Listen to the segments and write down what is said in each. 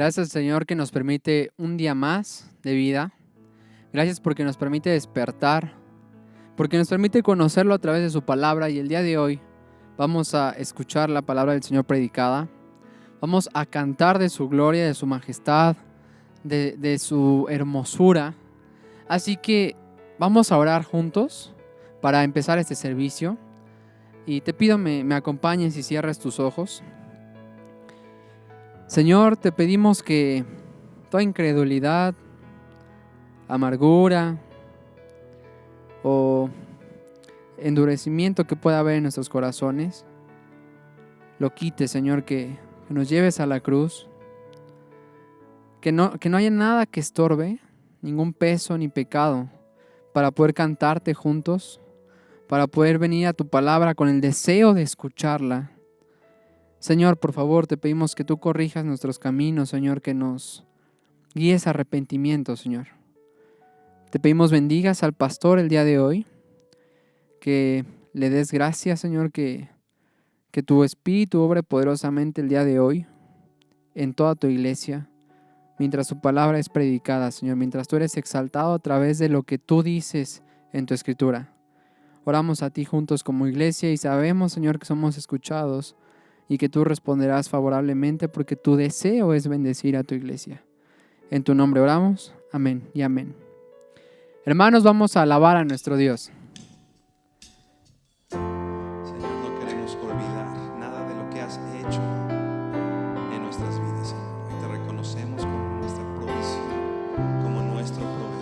Gracias, Señor, que nos permite un día más de vida. Gracias porque nos permite despertar, porque nos permite conocerlo a través de su palabra. Y el día de hoy vamos a escuchar la palabra del Señor predicada. Vamos a cantar de su gloria, de su majestad, de su hermosura. Así que vamos a orar juntos para empezar este servicio. Y te pido me acompañes y cierres tus ojos. Señor, te pedimos que toda incredulidad, amargura o endurecimiento que pueda haber en nuestros corazones, lo quites, Señor, que nos lleves a la cruz, que no haya nada que estorbe, ningún peso ni pecado, para poder cantarte juntos, para poder venir a tu palabra con el deseo de escucharla. Señor, por favor, te pedimos que tú corrijas nuestros caminos, Señor, que nos guíes a arrepentimiento, Señor. Te pedimos bendigas al pastor el día de hoy, que le des gracias, Señor, que tu Espíritu obre poderosamente el día de hoy en toda tu iglesia, mientras tu palabra es predicada, Señor, mientras tú eres exaltado a través de lo que tú dices en tu Escritura. Oramos a ti juntos como iglesia y sabemos, Señor, que somos escuchados y que tú responderás favorablemente porque tu deseo es bendecir a tu iglesia. En tu nombre oramos. Amén y amén. Hermanos, vamos a alabar a nuestro Dios. Señor, no queremos olvidar nada de lo que has hecho en nuestras vidas, Señor. Te reconocemos como nuestra provisión, como nuestro proveedor,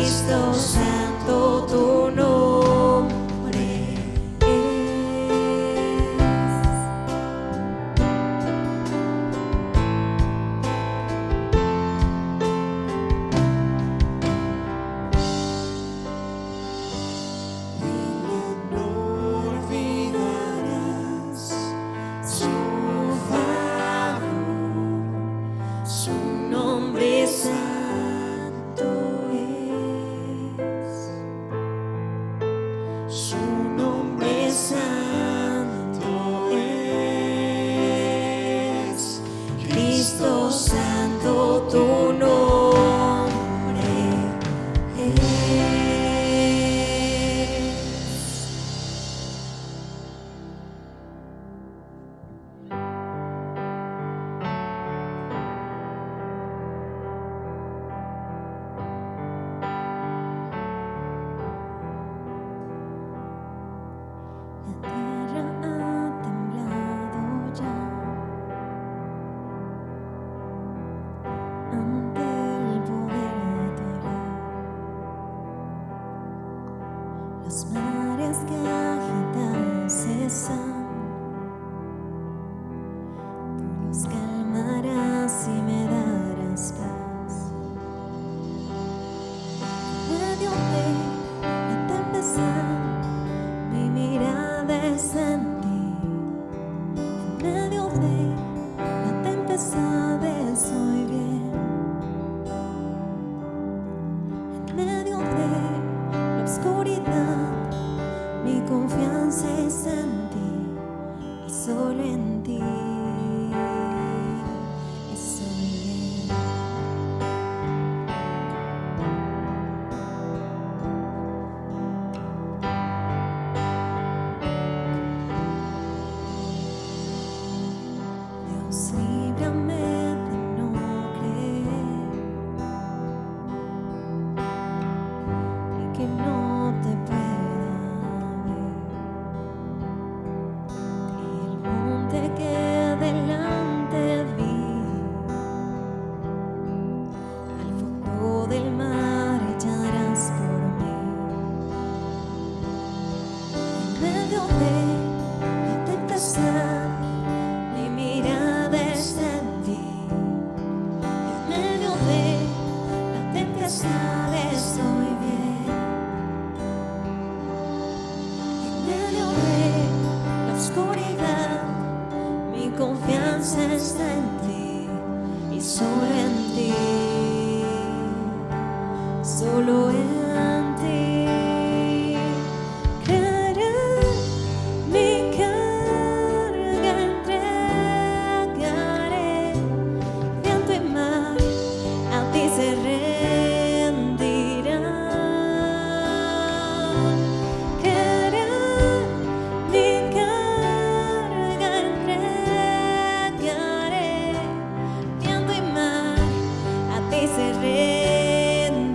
Cristo Santo, tu nombre No olvidarás su favor, su nombre santo es, su nombre santo es, Cristo Santo, tu nombre es. La tierra ha temblado ya ante el poder de tu amor. Los mares que agitan cesan, tú los calmarás y me darás paz. En medio de la tempestad, mi mirada es en ti. En medio de la tempestad estoy bien. En medio de la oscuridad, mi confianza es en ti y solo en ti. Estoy bien. Dios, líbrame de no creer y que no te pueda ver. El monte que delante vi, al fondo del mar echarás por mí. En medio de la tempestad, mi mirada es en ti. En medio de la tempestad estoy bien. En medio de la oscuridad, mi confianza está en ti y solo en ti. Solo en ti. Creeré, mi carga entregaré, viento y mar a ti se rendirán. Creeré, mi carga entregaré, viento y mar a ti se rendirán.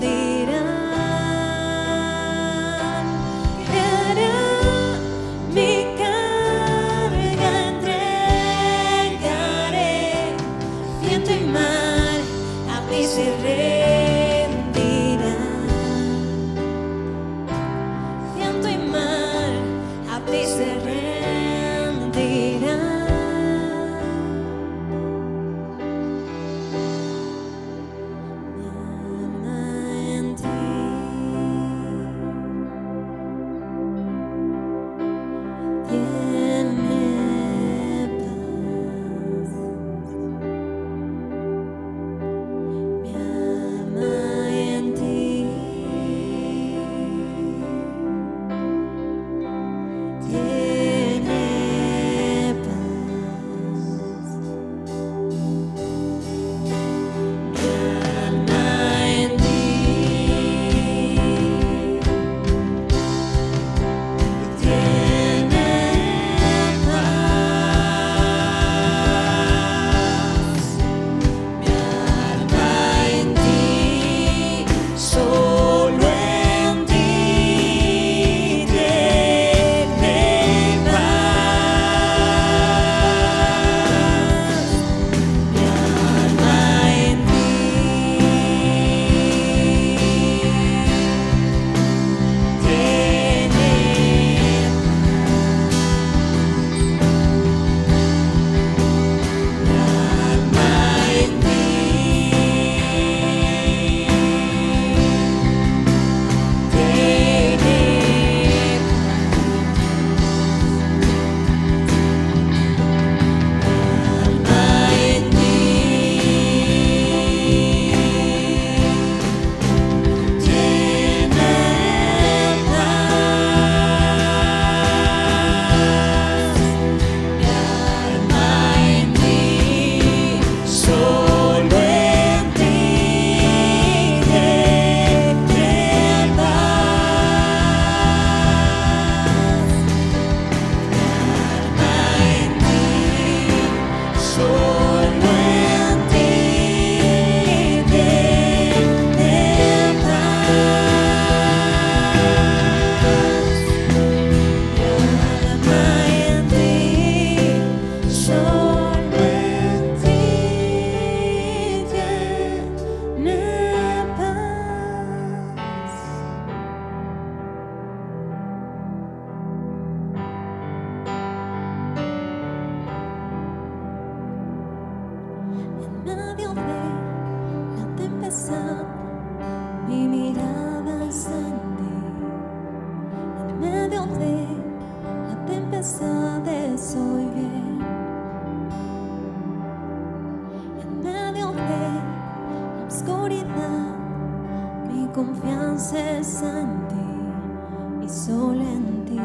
confianza es en ti y solo en ti.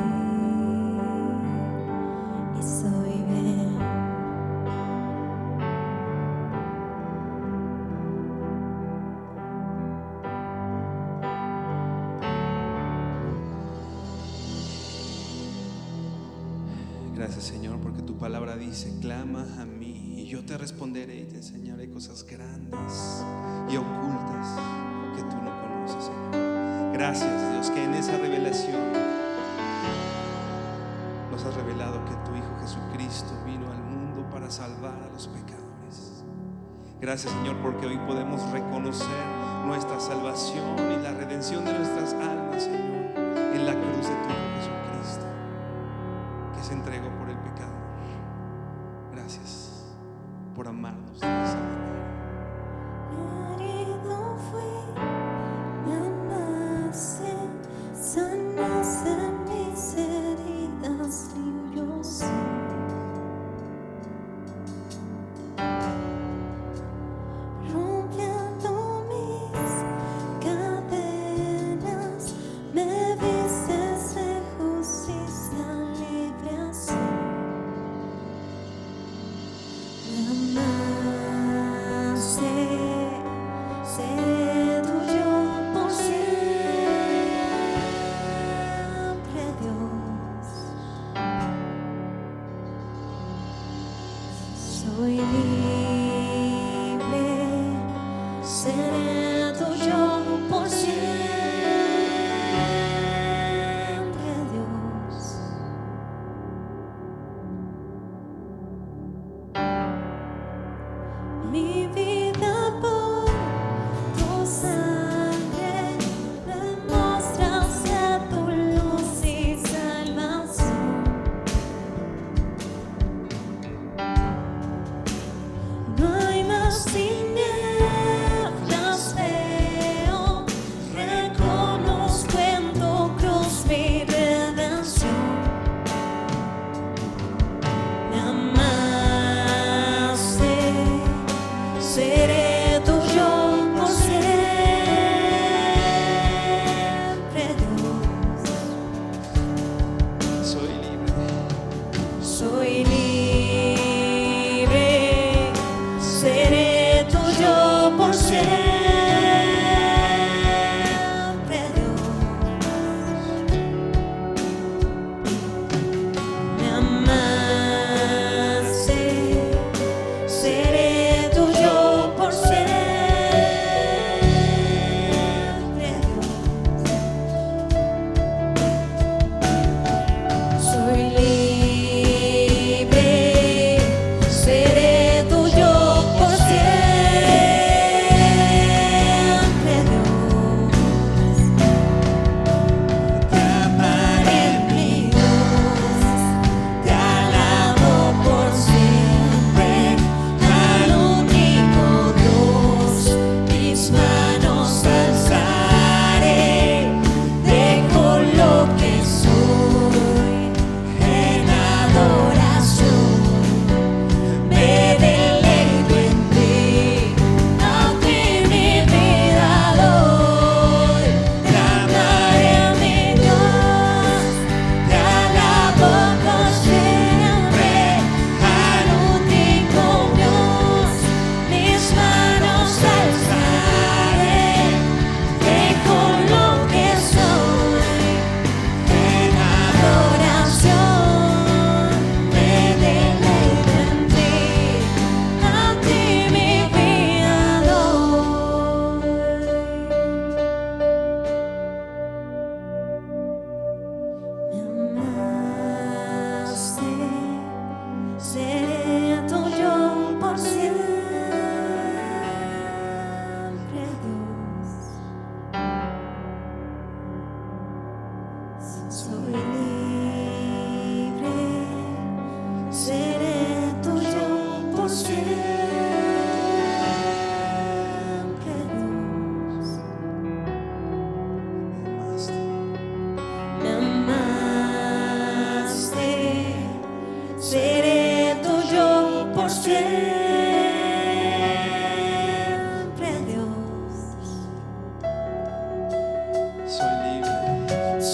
Y soy bien. Gracias, Señor, porque tu palabra dice: clama a mí y yo te responderé y te enseñaré cosas grandes y ocultas que tú no conoces, Señor. Gracias, Dios, que en esa revelación nos has revelado que tu Hijo Jesucristo vino al mundo para salvar a los pecadores. Gracias, Señor, porque hoy podemos reconocer nuestra salvación y la redención de nuestras almas, Señor, en la cruz de tu Hijo Jesucristo, que se entregó por el pecador. Gracias por amarnos de esa manera. Herido fui, me amaste, sanaste mis heridas, limpio soy. Rompiendo mis cadenas, me vistes de justicia, libre soy. Me amaste.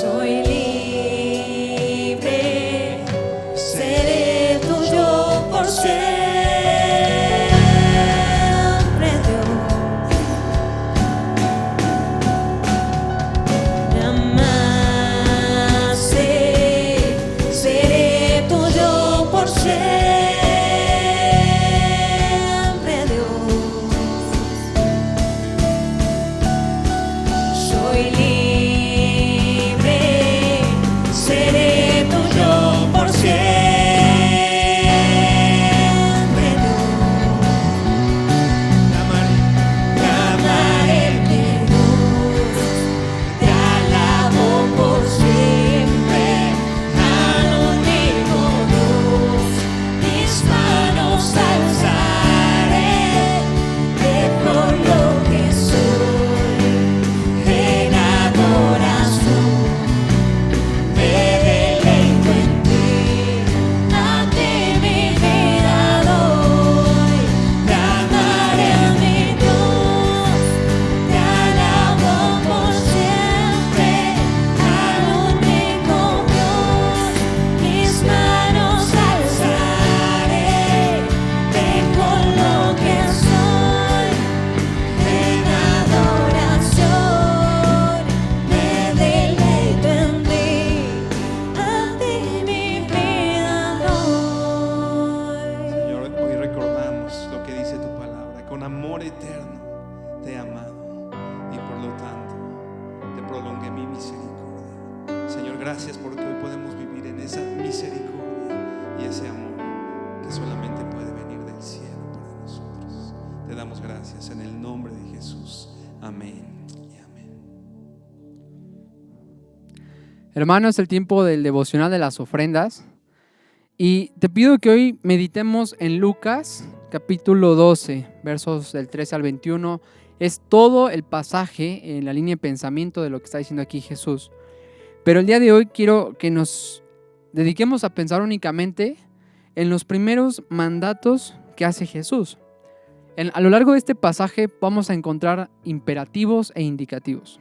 Soy libre, seré tuyo por siempre, Dios. Me amaste, seré tuyo por siempre, Dios. Soy libre, seré tuyo por siempre, Dios. Te amaré, Dios. Te alabo por siempre. Al único Dios, mis manos alzaré. Dejo lo que soy en adoración. Me deleito en ti, a ti mi vida doy. Te amaré, mi Dios, te alabo por siempre. Al único Dios, mis manos alzaré. Dejo lo que soy en adoración. Me deleito en ti, a ti mi vida doy. Señor, hoy recordamos lo que dice tu palabra. Con amor eterno te he amado y por lo tanto te prolongué mi misericordia. Señor, gracias porque hoy podemos vivir en esa misericordia y ese amor que solamente puede venir del cielo para nosotros. Te damos gracias en el nombre de Jesús. Amén y amén. Hermano, es el tiempo del devocional de las ofrendas. Y te pido que hoy meditemos en Lucas, capítulo 12, versos del 13 al 21. Es todo el pasaje en la línea de pensamiento de lo que está diciendo aquí Jesús. Pero el día de hoy quiero que nos dediquemos a pensar únicamente en los primeros mandatos que hace Jesús. A lo largo de este pasaje vamos a encontrar imperativos e indicativos.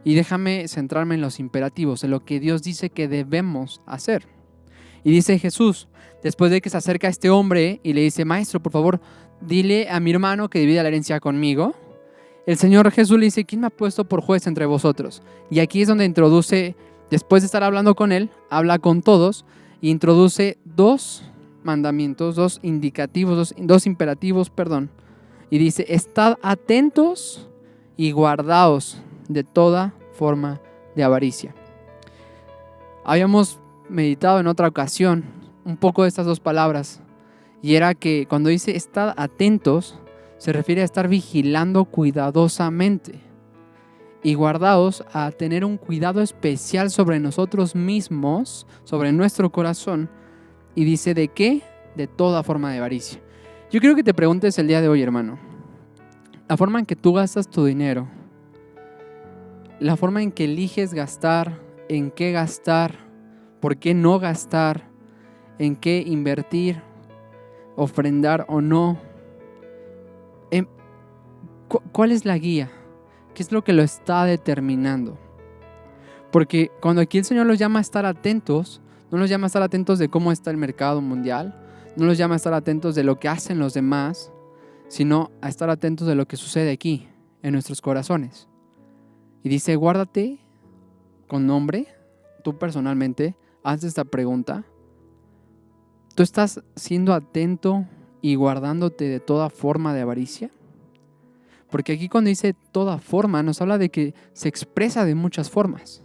Y déjame centrarme en los imperativos, en lo que Dios dice que debemos hacer. Y dice Jesús, después de que se acerca a este hombre y le dice: maestro, por favor, dile a mi hermano que divida la herencia conmigo. El Señor Jesús le dice: ¿quién me ha puesto por juez entre vosotros? Y aquí es donde introduce, después de estar hablando con él, habla con todos e introduce dos mandamientos, dos indicativos, dos imperativos, y dice: estad atentos y guardaos de toda forma de avaricia. Habíamos meditado en otra ocasión un poco de estas dos palabras, y era que cuando dice estad atentos se refiere a estar vigilando cuidadosamente, y guardaos a tener un cuidado especial sobre nosotros mismos, sobre nuestro corazón. Y dice: ¿de qué? De toda forma de avaricia. Yo quiero que te preguntes el día de hoy, hermano, la forma en que tú gastas tu dinero, la forma en que eliges gastar, en qué gastar, por qué no gastar, en qué invertir, ofrendar o no. ¿Cuál es la guía? ¿Qué es lo que lo está determinando? Porque cuando aquí el Señor los llama a estar atentos, no los llama a estar atentos de cómo está el mercado mundial, no los llama a estar atentos de lo que hacen los demás, sino a estar atentos de lo que sucede aquí, en nuestros corazones. Y dice: guárdate con nombre, tú personalmente, haz esta pregunta. ¿Tú estás siendo atento y guardándote de toda forma de avaricia? Porque aquí cuando dice toda forma, nos habla de que se expresa de muchas formas.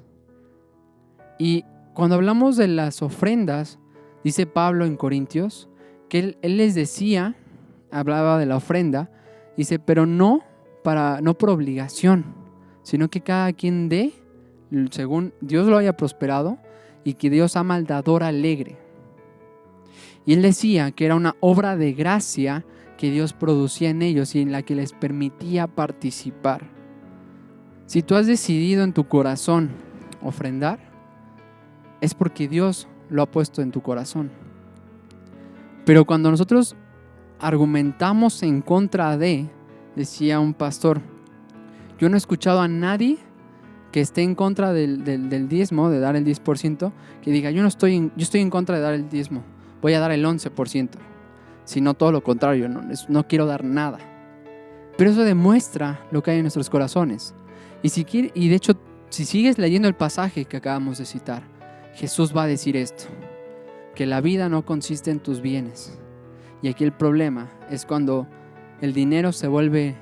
Y cuando hablamos de las ofrendas, dice Pablo en Corintios, que él les decía, hablaba de la ofrenda, dice: pero no por obligación, sino que cada quien dé según Dios lo haya prosperado, y que Dios ama al dador alegre. Y él decía que era una obra de gracia que Dios producía en ellos y en la que les permitía participar. Si tú has decidido en tu corazón ofrendar, es porque Dios lo ha puesto en tu corazón. Pero cuando nosotros argumentamos en contra de, decía un pastor, yo no he escuchado a nadie que esté en contra del diezmo, de dar el 10%, que diga, yo estoy en contra de dar el diezmo, voy a dar el 11%, sino todo lo contrario, no quiero dar nada. Pero eso demuestra lo que hay en nuestros corazones. Y de hecho, si sigues leyendo el pasaje que acabamos de citar, Jesús va a decir esto, que la vida no consiste en tus bienes. Y aquí el problema es cuando el dinero se vuelve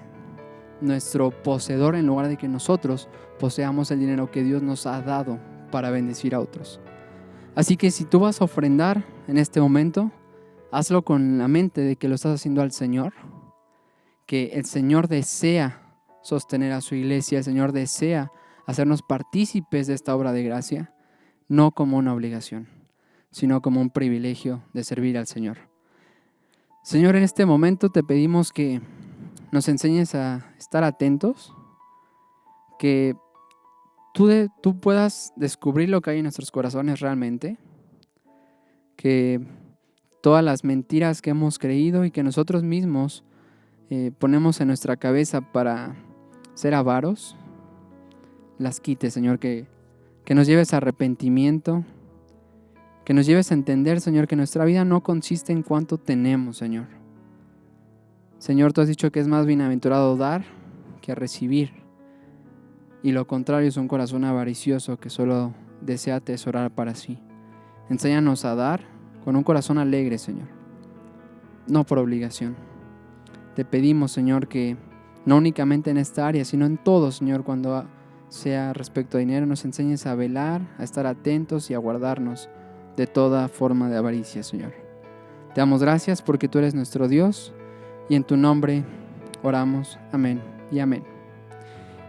nuestro poseedor en lugar de que nosotros poseamos el dinero que Dios nos ha dado para bendecir a otros. Así que si tú vas a ofrendar en este momento, hazlo con la mente de que lo estás haciendo al Señor, que el Señor desea sostener a su iglesia, el Señor desea hacernos partícipes de esta obra de gracia, no como una obligación, sino como un privilegio de servir al Señor. Señor, en este momento te pedimos que nos enseñes a estar atentos, que tú puedas descubrir lo que hay en nuestros corazones realmente, que todas las mentiras que hemos creído y que nosotros mismos ponemos en nuestra cabeza para ser avaros, las quites, Señor, que nos lleves a arrepentimiento, que nos lleves a entender, Señor, que nuestra vida no consiste en cuánto tenemos, Señor. Señor, tú has dicho que es más bienaventurado dar que recibir. Y lo contrario es un corazón avaricioso que solo desea atesorar para sí. Enséñanos a dar con un corazón alegre, Señor, no por obligación. Te pedimos, Señor, que no únicamente en esta área, sino en todo, Señor, cuando sea respecto a dinero, nos enseñes a velar, a estar atentos y a guardarnos de toda forma de avaricia, Señor. Te damos gracias porque tú eres nuestro Dios y en tu nombre oramos. Amén y amén.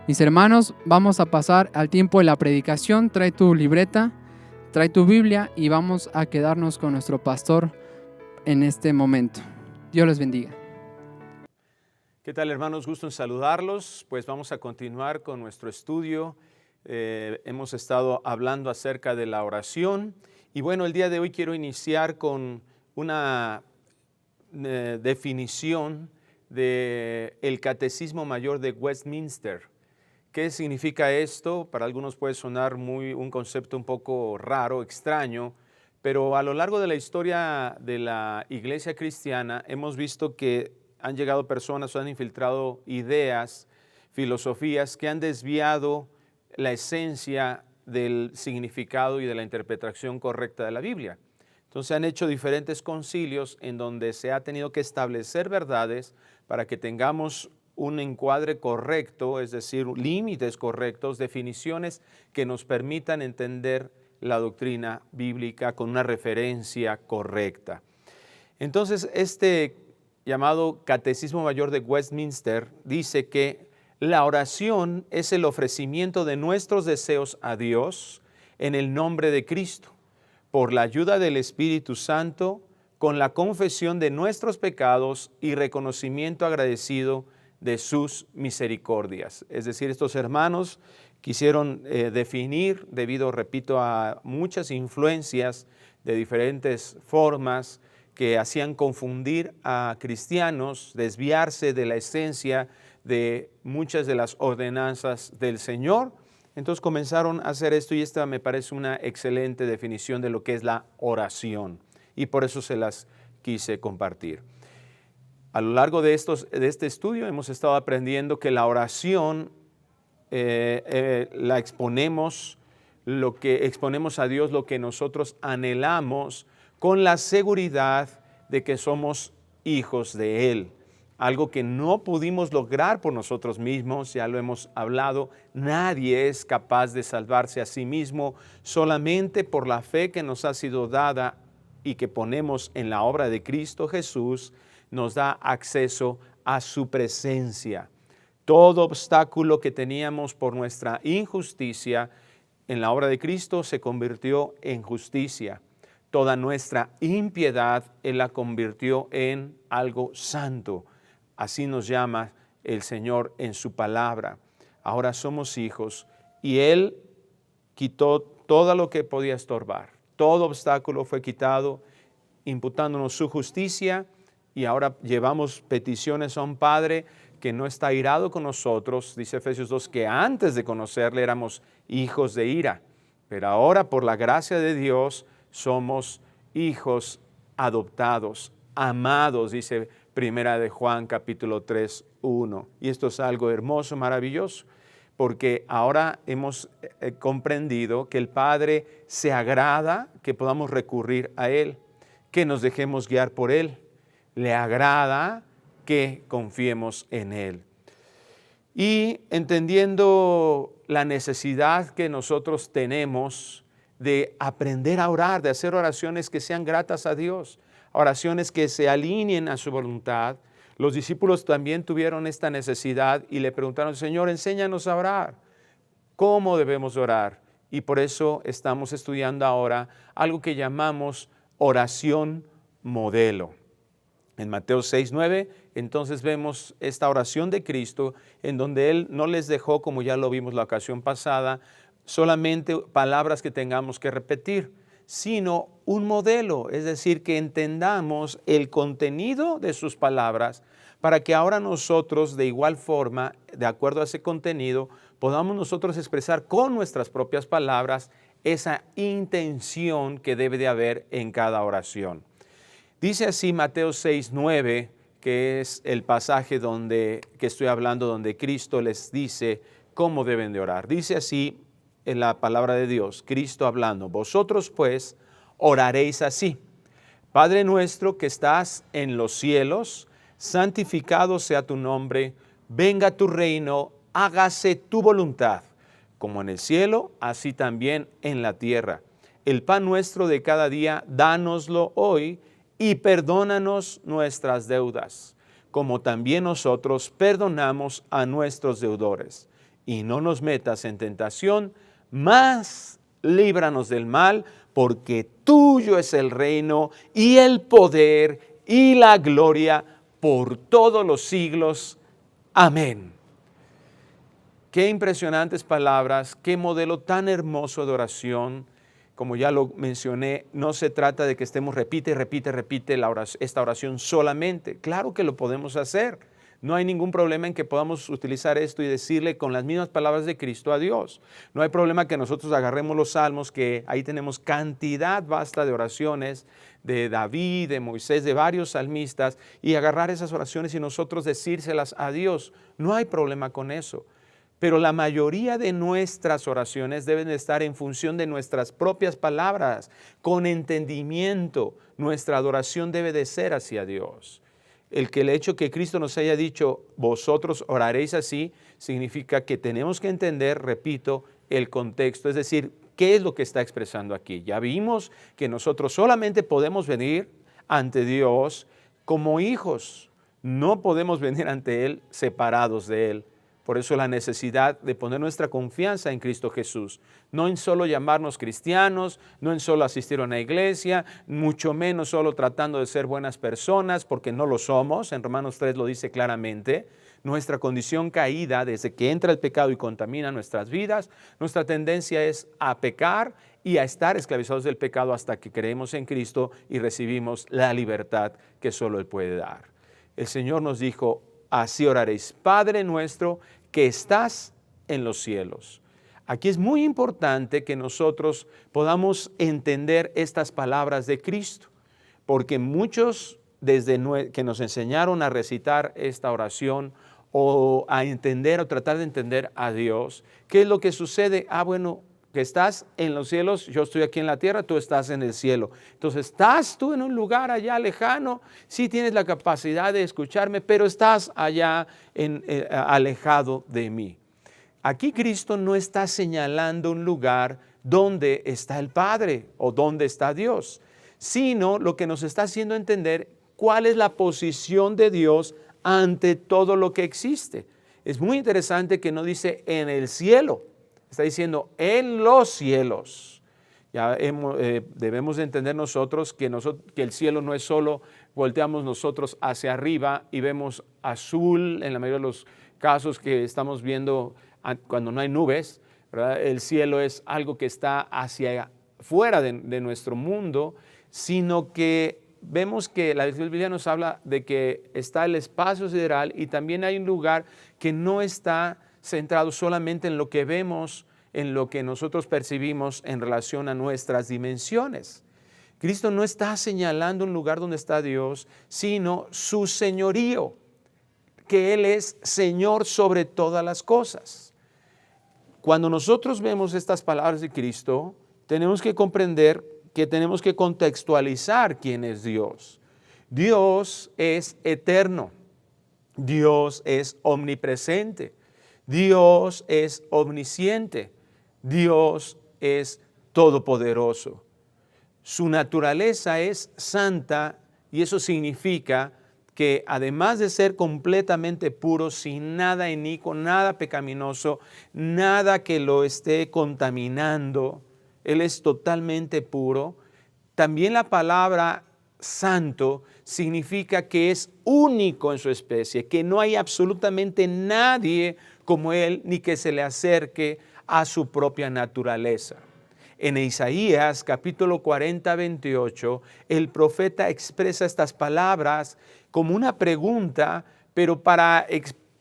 Mis hermanos, vamos a pasar al tiempo de la predicación. Trae tu libreta, trae tu Biblia y vamos a quedarnos con nuestro pastor en este momento. Dios les bendiga. ¿Qué tal, hermanos? Gusto en saludarlos. Pues vamos a continuar con nuestro estudio. Hemos estado hablando acerca de la oración. Y bueno, el día de hoy quiero iniciar con una definición del Catecismo Mayor de Westminster. ¿Qué significa esto? Para algunos puede sonar un concepto un poco raro, extraño, pero a lo largo de la historia de la iglesia cristiana hemos visto que han llegado personas o han infiltrado ideas, filosofías que han desviado la esencia del significado y de la interpretación correcta de la Biblia. Entonces han hecho diferentes concilios en donde se ha tenido que establecer verdades para que tengamos un encuadre correcto, es decir, límites correctos, definiciones que nos permitan entender la doctrina bíblica con una referencia correcta. Entonces, este llamado Catecismo Mayor de Westminster dice que la oración es el ofrecimiento de nuestros deseos a Dios en el nombre de Cristo, por la ayuda del Espíritu Santo, con la confesión de nuestros pecados y reconocimiento agradecido de sus misericordias. Es decir, estos hermanos quisieron definir, debido, repito, a muchas influencias de diferentes formas que hacían confundir a cristianos, desviarse de la esencia de muchas de las ordenanzas del Señor. Entonces comenzaron a hacer esto y esta me parece una excelente definición de lo que es la oración y por eso se las quise compartir. A lo largo de este estudio hemos estado aprendiendo que la oración la exponemos a Dios lo que nosotros anhelamos con la seguridad de que somos hijos de Él. Algo que no pudimos lograr por nosotros mismos, ya lo hemos hablado, nadie es capaz de salvarse a sí mismo, solamente por la fe que nos ha sido dada y que ponemos en la obra de Cristo Jesús, nos da acceso a su presencia. Todo obstáculo que teníamos por nuestra injusticia, en la obra de Cristo se convirtió en justicia. Toda nuestra impiedad, Él la convirtió en algo santo. Así nos llama el Señor en su palabra. Ahora somos hijos y Él quitó todo lo que podía estorbar. Todo obstáculo fue quitado, imputándonos su justicia y ahora llevamos peticiones a un Padre que no está airado con nosotros, dice Efesios 2, que antes de conocerle éramos hijos de ira, pero ahora por la gracia de Dios somos hijos adoptados, amados, dice Primera de Juan capítulo 3, 1. Y esto es algo hermoso, maravilloso, porque ahora hemos comprendido que el Padre se agrada que podamos recurrir a Él, que nos dejemos guiar por Él. Le agrada que confiemos en Él. Y entendiendo la necesidad que nosotros tenemos de aprender a orar, de hacer oraciones que sean gratas a Dios, oraciones que se alineen a su voluntad, los discípulos también tuvieron esta necesidad y le preguntaron, Señor, enséñanos a orar. ¿Cómo debemos orar? Y por eso estamos estudiando ahora algo que llamamos oración modelo. En Mateo 6:9, entonces vemos esta oración de Cristo en donde Él no les dejó, como ya lo vimos la ocasión pasada, solamente palabras que tengamos que repetir, sino un modelo, es decir, que entendamos el contenido de sus palabras para que ahora nosotros de igual forma, de acuerdo a ese contenido, podamos nosotros expresar con nuestras propias palabras esa intención que debe de haber en cada oración. Dice así Mateo 6:9, que es el pasaje que estoy hablando, donde Cristo les dice cómo deben de orar. Dice así en la palabra de Dios, Cristo hablando, vosotros pues oraréis así. Padre nuestro que estás en los cielos, santificado sea tu nombre, venga tu reino, hágase tu voluntad, como en el cielo, así también en la tierra. El pan nuestro de cada día, dánoslo hoy, y perdónanos nuestras deudas, como también nosotros perdonamos a nuestros deudores. Y no nos metas en tentación, mas líbranos del mal, porque tuyo es el reino y el poder y la gloria por todos los siglos. Amén. Qué impresionantes palabras, qué modelo tan hermoso de oración. Como ya lo mencioné, no se trata de que estemos repite esta oración solamente. Claro que lo podemos hacer. No hay ningún problema en que podamos utilizar esto y decirle con las mismas palabras de Cristo a Dios. No hay problema que nosotros agarremos los salmos, que ahí tenemos cantidad vasta de oraciones de David, de Moisés, de varios salmistas, y agarrar esas oraciones y nosotros decírselas a Dios. No hay problema con eso. Pero la mayoría de nuestras oraciones deben de estar en función de nuestras propias palabras, con entendimiento. Nuestra adoración debe de ser hacia Dios. El hecho que Cristo nos haya dicho, vosotros oraréis así, significa que tenemos que entender, repito, el contexto, es decir, ¿qué es lo que está expresando aquí? Ya vimos que nosotros solamente podemos venir ante Dios como hijos, no podemos venir ante Él separados de Él. Por eso la necesidad de poner nuestra confianza en Cristo Jesús, no en solo llamarnos cristianos, no en solo asistir a una iglesia, mucho menos solo tratando de ser buenas personas, porque no lo somos. En Romanos 3 lo dice claramente. Nuestra condición caída, desde que entra el pecado y contamina nuestras vidas, nuestra tendencia es a pecar y a estar esclavizados del pecado hasta que creemos en Cristo y recibimos la libertad que solo Él puede dar. El Señor nos dijo, así oraréis, Padre nuestro que estás en los cielos. Aquí es muy importante que nosotros podamos entender estas palabras de Cristo, porque muchos desde que nos enseñaron a recitar esta oración o a entender o tratar de entender a Dios, ¿qué es lo que sucede? Bueno, que estás en los cielos, yo estoy aquí en la tierra, tú estás en el cielo. Entonces, ¿estás tú en un lugar allá lejano? Sí tienes la capacidad de escucharme, pero estás allá alejado de mí. Aquí Cristo no está señalando un lugar donde está el Padre o donde está Dios, sino lo que nos está haciendo entender cuál es la posición de Dios ante todo lo que existe. Es muy interesante que no dice en el cielo, está diciendo en los cielos. Ya debemos de entender nosotros que el cielo no es solo volteamos nosotros hacia arriba y vemos azul en la mayoría de los casos que estamos viendo cuando no hay nubes, ¿verdad? El cielo es algo que está hacia fuera de nuestro mundo, sino que vemos que la Biblia nos habla de que está el espacio sideral y también hay un lugar que no está centrado solamente en lo que vemos, en lo que nosotros percibimos en relación a nuestras dimensiones. Cristo no está señalando un lugar donde está Dios, sino su señorío, que Él es Señor sobre todas las cosas. Cuando nosotros vemos estas palabras de Cristo, tenemos que comprender que tenemos que contextualizar quién es Dios. Dios es eterno, Dios es omnipresente, Dios es omnisciente, Dios es todopoderoso. Su naturaleza es santa y eso significa que además de ser completamente puro, sin nada inicuo, nada pecaminoso, nada que lo esté contaminando, Él es totalmente puro. También la palabra santo significa que es único en su especie, que no hay absolutamente nadie como Él, ni que se le acerque a su propia naturaleza. En Isaías capítulo 40, 28, el profeta expresa estas palabras como una pregunta, pero para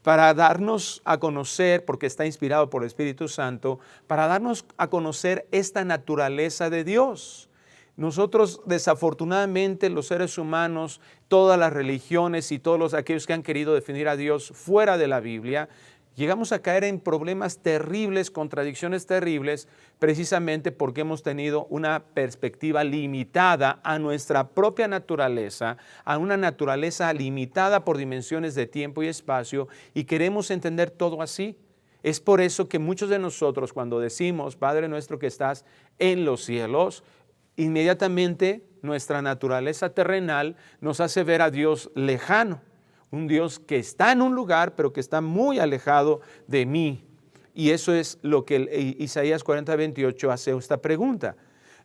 darnos a conocer, porque está inspirado por el Espíritu Santo, para darnos a conocer esta naturaleza de Dios. Nosotros, desafortunadamente, los seres humanos, todas las religiones y todos aquellos que han querido definir a Dios fuera de la Biblia, llegamos a caer en problemas terribles, contradicciones terribles, precisamente porque hemos tenido una perspectiva limitada a nuestra propia naturaleza, a una naturaleza limitada por dimensiones de tiempo y espacio, y queremos entender todo así. Es por eso que muchos de nosotros, cuando decimos, Padre nuestro que estás en los cielos, inmediatamente nuestra naturaleza terrenal nos hace ver a Dios lejano. Un Dios que está en un lugar, pero que está muy alejado de mí. Y eso es lo que Isaías 40, 28 hace esta pregunta.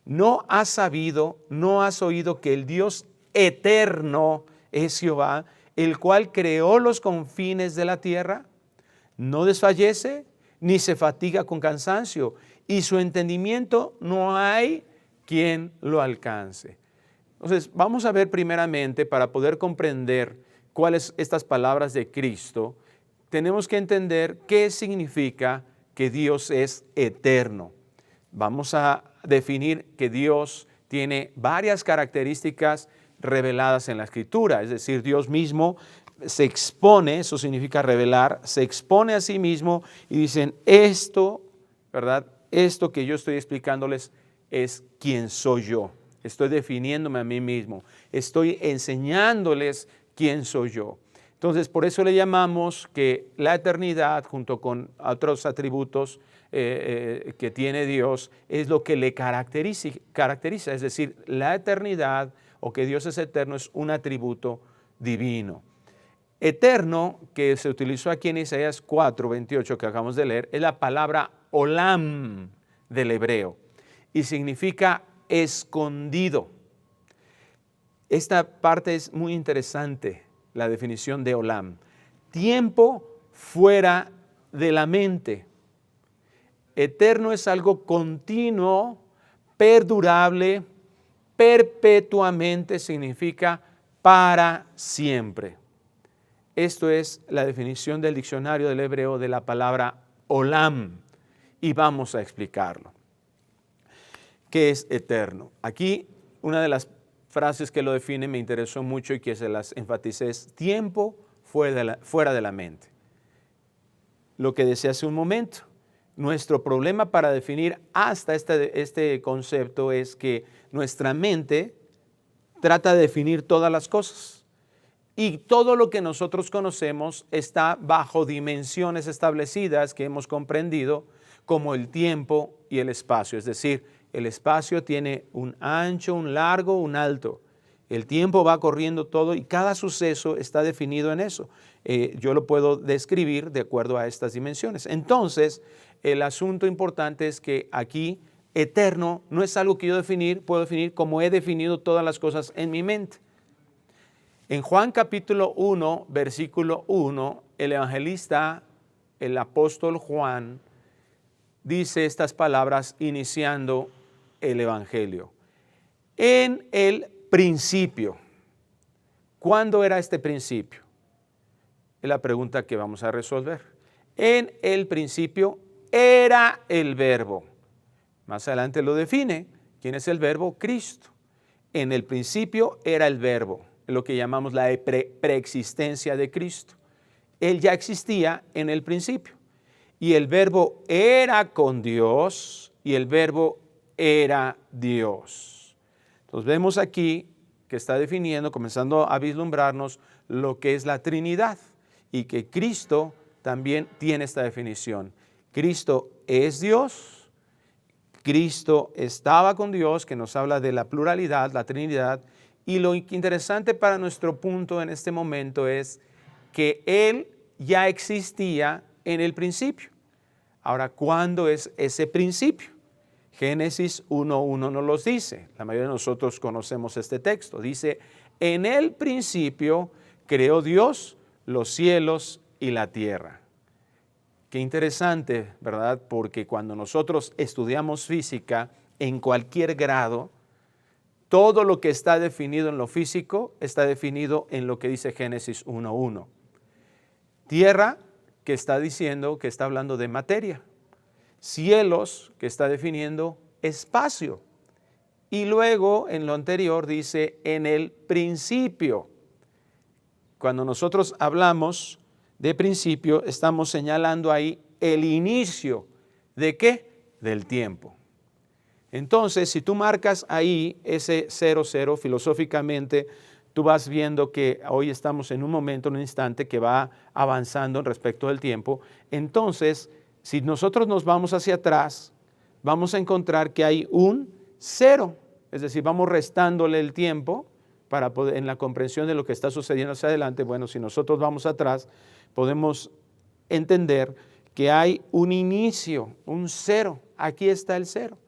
¿No has sabido, no has oído que el Dios eterno es Jehová, el cual creó los confines de la tierra? No desfallece, ni se fatiga con cansancio, y su entendimiento no hay quien lo alcance. Entonces, vamos a ver primeramente, para poder comprender cuáles estas palabras de Cristo, tenemos que entender qué significa que Dios es eterno. Vamos a definir que Dios tiene varias características reveladas en la Escritura, es decir, Dios mismo se expone, eso significa revelar, se expone a sí mismo y dicen, esto, ¿verdad? Esto que yo estoy explicándoles es quién soy yo. Estoy definiéndome a mí mismo, estoy enseñándoles quién soy yo. Entonces, por eso le llamamos que la eternidad, junto con otros atributos que tiene Dios, es lo que le caracteriza. Es decir, la eternidad o que Dios es eterno es un atributo divino. Eterno, que se utilizó aquí en Isaías 4, 28, que acabamos de leer, es la palabra olam del hebreo y significa escondido. Esta parte es muy interesante, la definición de olam. Tiempo fuera de la mente. Eterno es algo continuo, perdurable, perpetuamente significa para siempre. Esto es la definición del diccionario del hebreo de la palabra olam y vamos a explicarlo. ¿Qué es eterno? Aquí una de las frases que lo definen me interesó mucho y que se las enfaticé es tiempo fuera de la mente. Lo que decía hace un momento, nuestro problema para definir hasta este concepto es que nuestra mente trata de definir todas las cosas y todo lo que nosotros conocemos está bajo dimensiones establecidas que hemos comprendido como el tiempo y el espacio, es decir, el espacio tiene un ancho, un largo, un alto. El tiempo va corriendo todo y cada suceso está definido en eso. Yo lo puedo describir de acuerdo a estas dimensiones. Entonces, el asunto importante es que aquí eterno no es algo que yo puedo definir como he definido todas las cosas en mi mente. En Juan capítulo 1, versículo 1, el evangelista, el apóstol Juan, dice estas palabras iniciando el evangelio. En el principio, ¿Cuándo era este principio? Es la pregunta que vamos a resolver. En el principio era el verbo. Más adelante lo define. ¿Quién es el verbo? Cristo. En el principio era el verbo, lo que llamamos la preexistencia de Cristo. Él ya existía en el principio. Y el verbo era con Dios y el verbo era Dios. Entonces vemos aquí que está definiendo, comenzando a vislumbrarnos lo que es la Trinidad y que Cristo también tiene esta definición. Cristo es Dios, Cristo estaba con Dios, que nos habla de la pluralidad, la Trinidad, y lo interesante para nuestro punto en este momento es que Él ya existía en el principio. Ahora, ¿cuándo es ese principio? Génesis 1:1 nos los dice. La mayoría de nosotros conocemos este texto. Dice, en el principio creó Dios los cielos y la tierra. Qué interesante, ¿verdad? Porque cuando nosotros estudiamos física en cualquier grado, todo lo que está definido en lo físico está definido en lo que dice Génesis 1:1. Tierra, que está diciendo, que está hablando de materia. Cielos, que está definiendo espacio. Y luego en lo anterior dice en el principio. Cuando nosotros hablamos de principio, estamos señalando ahí el inicio. ¿De qué? Del tiempo. Entonces, si tú marcas ahí ese 00 filosóficamente, tú vas viendo que hoy estamos en un momento, en un instante que va avanzando en respecto del tiempo. Entonces, si nosotros nos vamos hacia atrás, vamos a encontrar que hay un 0. Es decir, vamos restándole el tiempo para poder, en la comprensión de lo que está sucediendo hacia adelante. Bueno, si nosotros vamos atrás, podemos entender que hay un inicio, un 0. Aquí está el 0.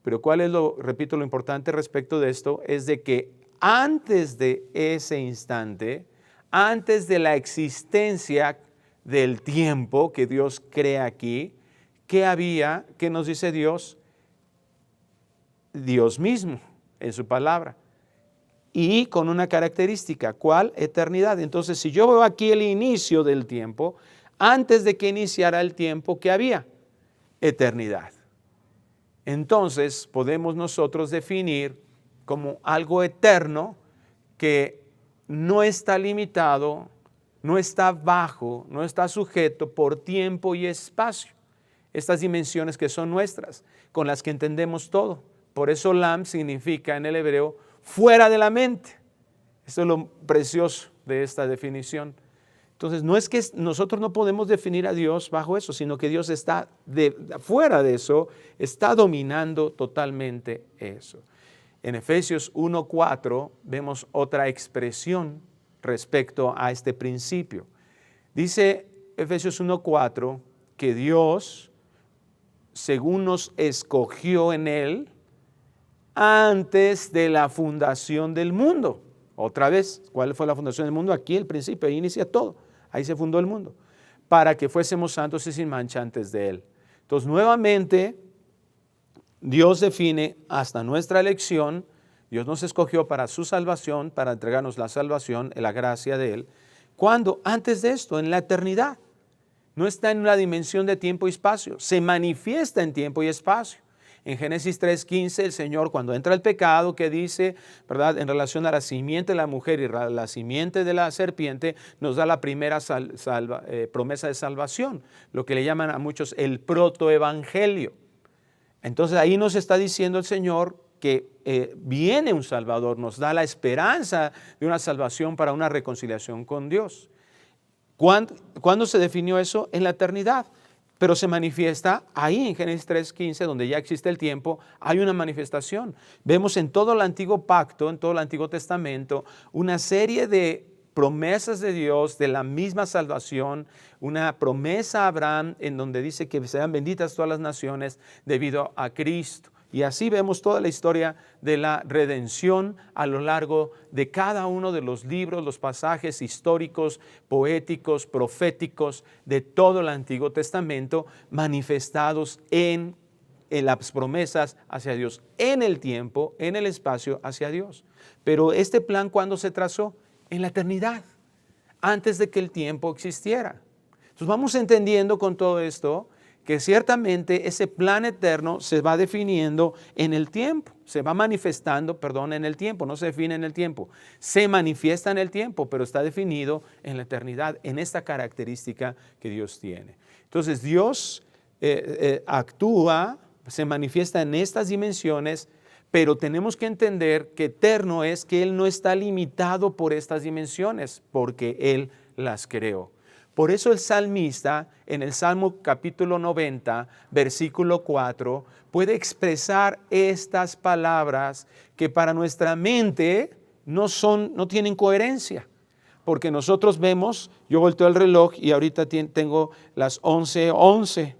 Pero ¿cuál es repito, lo importante respecto de esto? Es de que antes de ese instante, antes de la existencia del tiempo que Dios crea aquí, ¿qué había? ¿Qué nos dice Dios? Dios mismo en su palabra. Y con una característica, ¿cuál? Eternidad. Entonces, si yo veo aquí el inicio del tiempo, antes de que iniciara el tiempo, ¿qué había? Eternidad. Entonces, podemos nosotros definir como algo eterno que no está limitado, no está bajo, no está sujeto por tiempo y espacio. Estas dimensiones que son nuestras, con las que entendemos todo. Por eso Lam significa en el hebreo fuera de la mente. Esto es lo precioso de esta definición. Entonces, no es que nosotros no podemos definir a Dios bajo eso, sino que Dios está fuera de eso, está dominando totalmente eso. En Efesios 1:4 vemos otra expresión respecto a este principio. Dice Efesios 1:4 que Dios, según nos escogió en Él, antes de la fundación del mundo. Otra vez, ¿cuál fue la fundación del mundo? Aquí el principio, ahí inicia todo. Ahí se fundó el mundo. Para que fuésemos santos y sin mancha antes de Él. Entonces, nuevamente, Dios define hasta nuestra elección. Dios nos escogió para su salvación, para entregarnos la salvación, la gracia de Él. ¿Cuándo? Antes de esto, en la eternidad. No está en una dimensión de tiempo y espacio. Se manifiesta en tiempo y espacio. En Génesis 3:15, el Señor, cuando entra el pecado, que dice, ¿verdad?, en relación a la simiente de la mujer y la simiente de la serpiente, nos da la primera promesa de salvación, lo que le llaman a muchos el protoevangelio. Entonces ahí nos está diciendo el Señor que viene un Salvador, nos da la esperanza de una salvación para una reconciliación con Dios. ¿Cuándo se definió eso? En la eternidad. Pero se manifiesta ahí en Génesis 3:15, donde ya existe el tiempo, hay una manifestación. Vemos en todo el Antiguo Pacto, en todo el Antiguo Testamento, una serie de promesas de Dios de la misma salvación, una promesa a Abraham en donde dice que serán benditas todas las naciones debido a Cristo. Y así vemos toda la historia de la redención a lo largo de cada uno de los libros, los pasajes históricos, poéticos, proféticos de todo el Antiguo Testamento, manifestados en las promesas hacia Dios, en el tiempo, en el espacio hacia Dios. Pero este plan, ¿cuándo se trazó? En la eternidad, antes de que el tiempo existiera. Entonces vamos entendiendo con todo esto que ciertamente ese plan eterno se va definiendo en el tiempo, se va manifestando, en el tiempo, no se define en el tiempo, se manifiesta en el tiempo, pero está definido en la eternidad, en esta característica que Dios tiene. Entonces Dios actúa, se manifiesta en estas dimensiones, pero tenemos que entender que eterno es que Él no está limitado por estas dimensiones, porque Él las creó. Por eso el salmista en el Salmo capítulo 90, versículo 4, puede expresar estas palabras que para nuestra mente no tienen coherencia. Porque nosotros vemos, yo volteo el reloj y ahorita tengo las 11:11,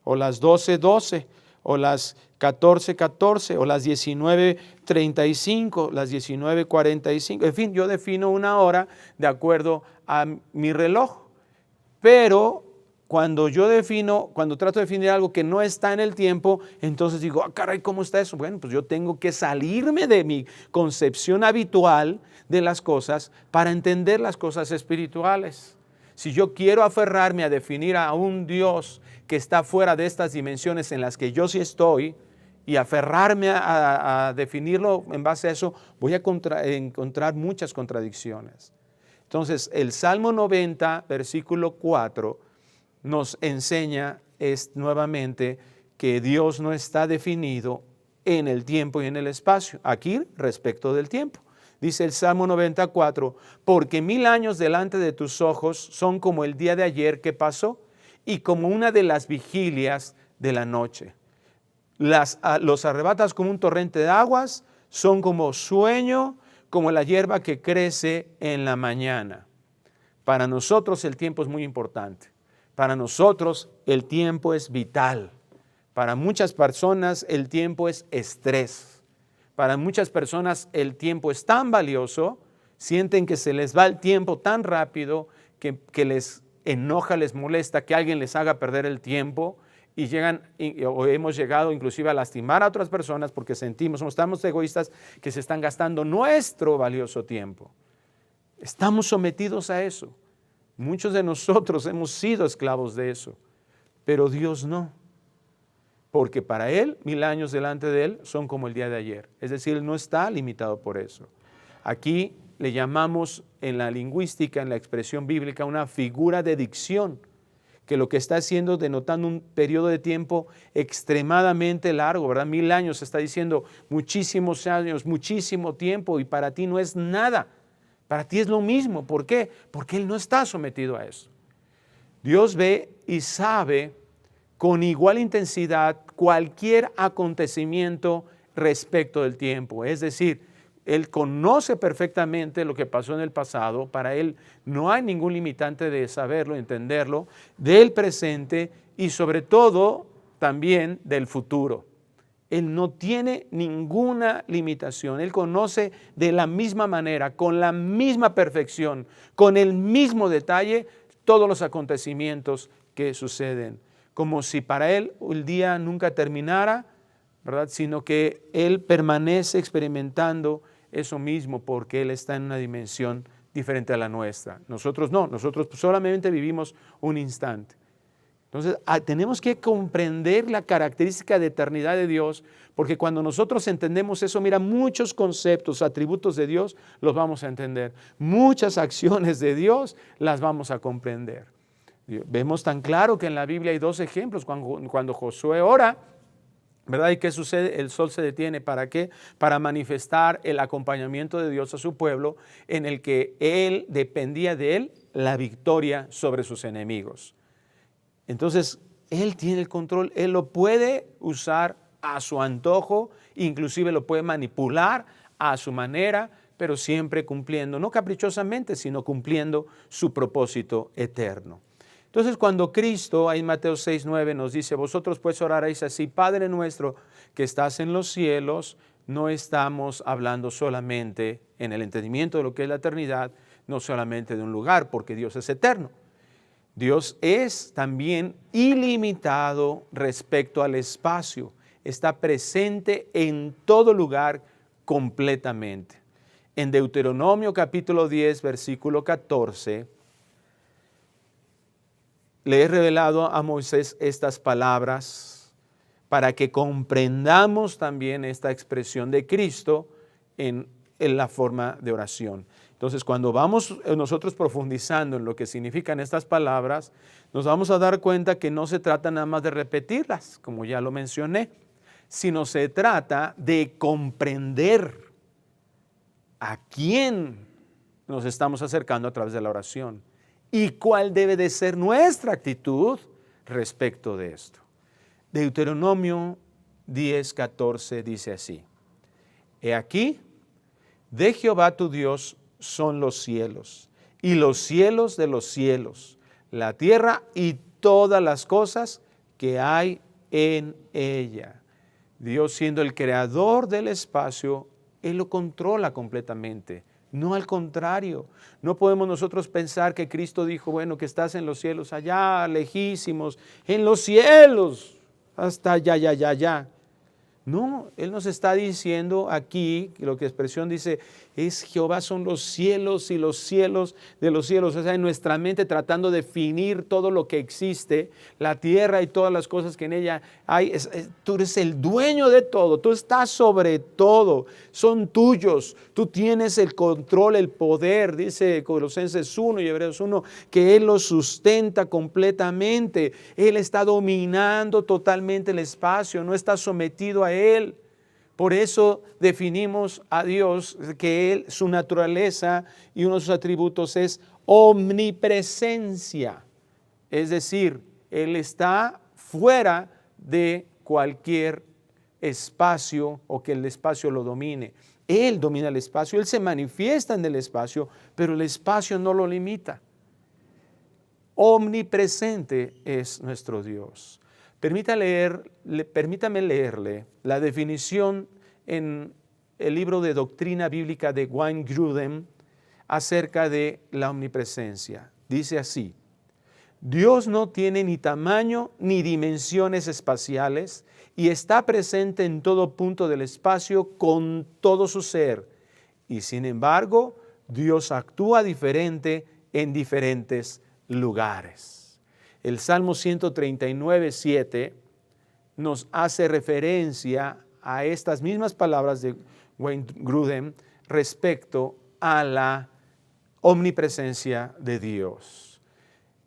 o las 12:12, o las 14:14, o las 19:35, las 19:45. En fin, yo defino una hora de acuerdo a mi reloj. Pero cuando trato de definir algo que no está en el tiempo, entonces digo, caray, ¿cómo está eso? Bueno, pues yo tengo que salirme de mi concepción habitual de las cosas para entender las cosas espirituales. Si yo quiero aferrarme a definir a un Dios que está fuera de estas dimensiones en las que yo sí estoy, y aferrarme a definirlo en base a eso, voy a encontrar muchas contradicciones. Entonces, el Salmo 90, versículo 4, nos enseña nuevamente que Dios no está definido en el tiempo y en el espacio. Aquí, respecto del tiempo. Dice el Salmo 94, porque 1000 años delante de tus ojos son como el día de ayer que pasó y como una de las vigilias de la noche. Los arrebatas como un torrente de aguas, son como sueño, como la hierba que crece en la mañana. Para nosotros el tiempo es muy importante. Para nosotros el tiempo es vital. Para muchas personas el tiempo es estrés. Para muchas personas el tiempo es tan valioso, sienten que se les va el tiempo tan rápido que les enoja, les molesta que alguien les haga perder el tiempo. Y o hemos llegado inclusive a lastimar a otras personas porque estamos egoístas que se están gastando nuestro valioso tiempo. Estamos sometidos a eso. Muchos de nosotros hemos sido esclavos de eso, pero Dios no. Porque para Él, 1000 años delante de Él son como el día de ayer. Es decir, Él no está limitado por eso. Aquí le llamamos en la lingüística, en la expresión bíblica, una figura de dicción, que lo que está haciendo, denotando un periodo de tiempo extremadamente largo, ¿verdad? 1000 años, está diciendo muchísimos años, muchísimo tiempo, y para ti no es nada. Para ti es lo mismo. ¿Por qué? Porque Él no está sometido a eso. Dios ve y sabe con igual intensidad cualquier acontecimiento respecto del tiempo. Es decir, Él conoce perfectamente lo que pasó en el pasado. Para Él no hay ningún limitante de saberlo, entenderlo, del presente y sobre todo también del futuro. Él no tiene ninguna limitación. Él conoce de la misma manera, con la misma perfección, con el mismo detalle, todos los acontecimientos que suceden. Como si para Él el día nunca terminara, ¿verdad? Sino que Él permanece experimentando eso mismo porque Él está en una dimensión diferente a la nuestra. Nosotros no, nosotros solamente vivimos un instante. Entonces, tenemos que comprender la característica de eternidad de Dios, porque cuando nosotros entendemos eso, mira, muchos conceptos, atributos de Dios los vamos a entender. Muchas acciones de Dios las vamos a comprender. Vemos tan claro que en la Biblia hay 2 ejemplos. Cuando Josué ora, ¿verdad? ¿Y qué sucede? El sol se detiene. ¿Para qué? Para manifestar el acompañamiento de Dios a su pueblo, en el que Él dependía de Él la victoria sobre sus enemigos. Entonces, Él tiene el control. Él lo puede usar a su antojo, inclusive lo puede manipular a su manera, pero siempre cumpliendo, no caprichosamente, sino cumpliendo su propósito eterno. Entonces, cuando Cristo, ahí en Mateo 6:9 nos dice, vosotros pues oraréis así, Padre nuestro que estás en los cielos, no estamos hablando solamente en el entendimiento de lo que es la eternidad, no solamente de un lugar, porque Dios es eterno. Dios es también ilimitado respecto al espacio. está presente en todo lugar completamente. En Deuteronomio capítulo 10, versículo 14, le he revelado a Moisés estas palabras para que comprendamos también esta expresión de Cristo en la forma de oración. Entonces, cuando vamos nosotros profundizando en lo que significan estas palabras, nos vamos a dar cuenta que no se trata nada más de repetirlas, como ya lo mencioné, sino se trata de comprender a quién nos estamos acercando a través de la oración y cuál debe de ser nuestra actitud respecto de esto. Deuteronomio 10:14 dice así: He aquí, de Jehová tu Dios son los cielos, y los cielos de los cielos, la tierra y todas las cosas que hay en ella. Dios, siendo el creador del espacio, Él lo controla completamente. No al contrario, no podemos nosotros pensar que Cristo dijo, bueno, que estás en los cielos allá, lejísimos, en los cielos, hasta allá. No, Él nos está diciendo aquí, lo que la expresión dice, es Jehová son los cielos y los cielos de los cielos. O sea, en nuestra mente tratando de definir todo lo que existe, la tierra y todas las cosas que en ella hay. Tú eres el dueño de todo, tú estás sobre todo, son tuyos. Tú tienes el control, el poder, dice Colosenses 1 y Hebreos 1, que Él los sustenta completamente. Él está dominando totalmente el espacio, no está sometido a Él. Por eso definimos a Dios que Él, su naturaleza y uno de sus atributos es omnipresencia. Es decir, Él está fuera de cualquier espacio o que el espacio lo domine. Él domina el espacio, Él se manifiesta en el espacio, pero el espacio no lo limita. Omnipresente es nuestro Dios. Permítame leerle la definición en el libro de Doctrina Bíblica de Wayne Grudem acerca de la omnipresencia. Dice así: Dios no tiene ni tamaño ni dimensiones espaciales y está presente en todo punto del espacio con todo su ser. Y sin embargo, Dios actúa diferente en diferentes lugares. El Salmo 139:7 nos hace referencia a estas mismas palabras de Wayne Grudem respecto a la omnipresencia de Dios.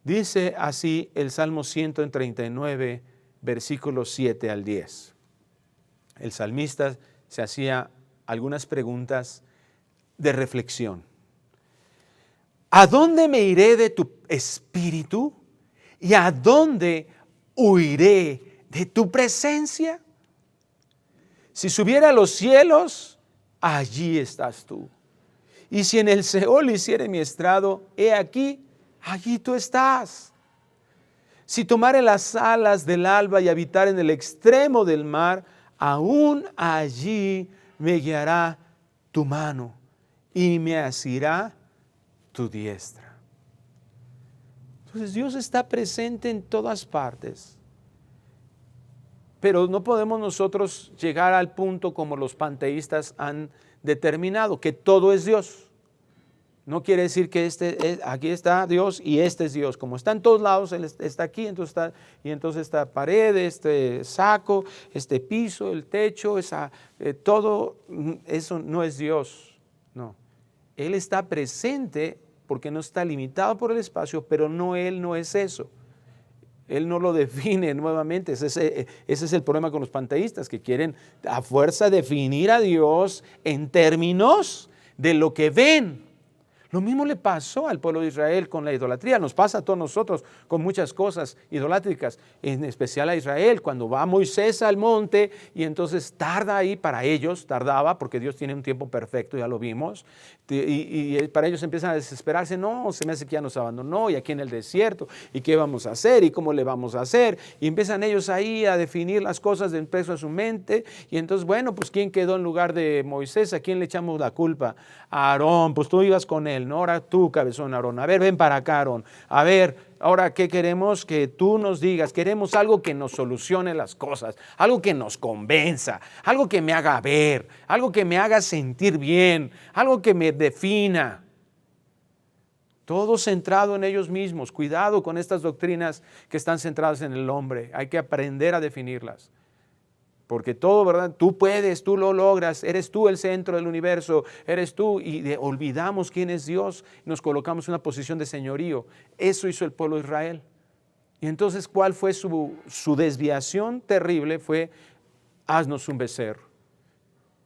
Dice así el Salmo 139, versículos 7 al 10. El salmista se hacía algunas preguntas de reflexión. ¿A dónde me iré de tu espíritu? ¿Y a dónde huiré de tu presencia? Si subiera a los cielos, allí estás tú. Y si en el Seol hiciere mi estrado, he aquí, allí tú estás. Si tomare las alas del alba y habitar en el extremo del mar, aún allí me guiará tu mano y me asirá tu diestra. Entonces Dios está presente en todas partes, pero no podemos nosotros llegar al punto como los panteístas han determinado, que todo es Dios. No quiere decir que aquí está Dios y este es Dios. Como está en todos lados, Él está aquí, entonces esta pared, este saco, este piso, el techo, todo eso no es Dios. No, Él está presente porque no está limitado por el espacio, pero Él no es eso. Él no lo define nuevamente. Ese es el problema con los panteístas, que quieren a fuerza definir a Dios en términos de lo que ven. Lo mismo le pasó al pueblo de Israel con la idolatría. Nos pasa a todos nosotros con muchas cosas idolátricas, en especial a Israel, cuando va Moisés al monte y entonces tarda ahí, para ellos tardaba, porque Dios tiene un tiempo perfecto, ya lo vimos, y para ellos empiezan a desesperarse. No, se me hace que ya nos abandonó, y aquí en el desierto, y qué vamos a hacer, y cómo le vamos a hacer, y empiezan ellos ahí a definir las cosas de peso a su mente, y entonces, bueno, pues ¿quién quedó en lugar de Moisés? ¿A quién le echamos la culpa? A Aarón, pues tú ibas con él. él, ¿no? Ahora tú, cabezón Aarón, a ver, ven para acá, Aarón. A ver, ahora, ¿qué queremos? Que tú nos digas. Queremos algo que nos solucione las cosas, algo que nos convenza, algo que me haga ver, algo que me haga sentir bien, algo que me defina. Todo centrado en ellos mismos. Cuidado con estas doctrinas que están centradas en el hombre. Hay que aprender a definirlas. Porque todo, ¿verdad? Tú puedes, tú lo logras, eres tú el centro del universo, eres tú. Y olvidamos quién es Dios, nos colocamos en una posición de señorío. Eso hizo el pueblo de Israel. Y entonces, ¿cuál fue su desviación terrible? Fue, haznos un becerro.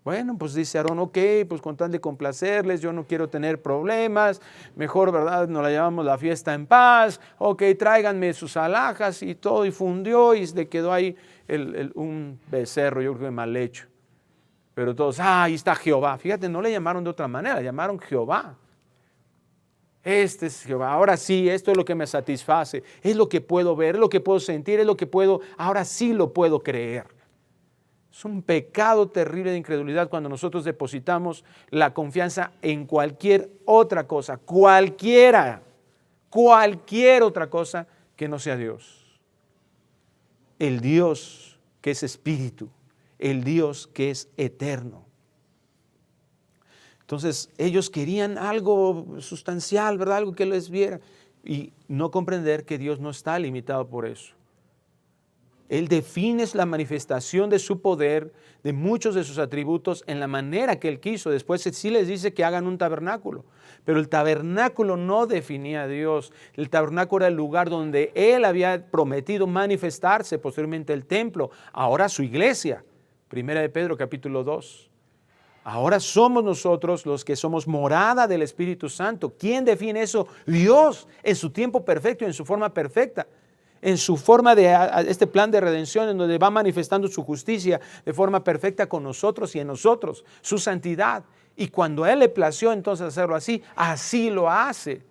Bueno, pues dice Aarón, ok, pues con tal de complacerles, yo no quiero tener problemas, mejor, ¿verdad? Nos la llamamos la fiesta en paz, ok, tráiganme sus alhajas y todo, y fundió y le quedó ahí un becerro, yo creo que mal hecho. Pero todos, ahí está Jehová. Fíjate, no le llamaron de otra manera, le llamaron Jehová. Este es Jehová, ahora sí, esto es lo que me satisface, es lo que puedo ver, es lo que puedo sentir, es lo que puedo, ahora sí lo puedo creer. Es un pecado terrible de incredulidad cuando nosotros depositamos la confianza en cualquier otra cosa, cualquier otra cosa que no sea Dios. El Dios que es espíritu, el Dios que es eterno. Entonces ellos querían algo sustancial, ¿verdad? Algo que les viera y no comprender que Dios no está limitado por eso. Él define la manifestación de su poder, de muchos de sus atributos en la manera que Él quiso. Después sí les dice que hagan un tabernáculo, pero el tabernáculo no definía a Dios. El tabernáculo era el lugar donde Él había prometido manifestarse, posteriormente el templo, ahora su iglesia. Primera de Pedro capítulo 2. Ahora somos nosotros los que somos morada del Espíritu Santo. ¿Quién define eso? Dios, en su tiempo perfecto y en su forma perfecta. En su forma de este plan de redención en donde va manifestando su justicia de forma perfecta con nosotros y en nosotros, su santidad. Y cuando a Él le plació entonces hacerlo así, así lo hace.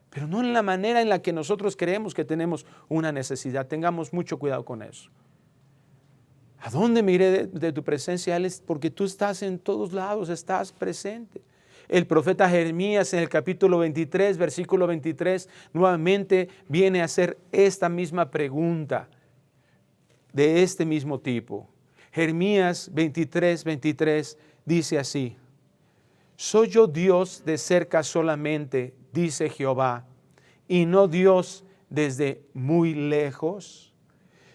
Pero no en la manera en la que nosotros creemos que tenemos una necesidad. Tengamos mucho cuidado con eso. ¿A dónde me iré de tu presencia? Él es porque tú estás en todos lados, estás presente. El profeta Jeremías en el capítulo 23, versículo 23, nuevamente viene a hacer esta misma pregunta de este mismo tipo. Jeremías 23, 23 dice así: ¿soy yo Dios de cerca solamente, dice Jehová, y no Dios desde muy lejos?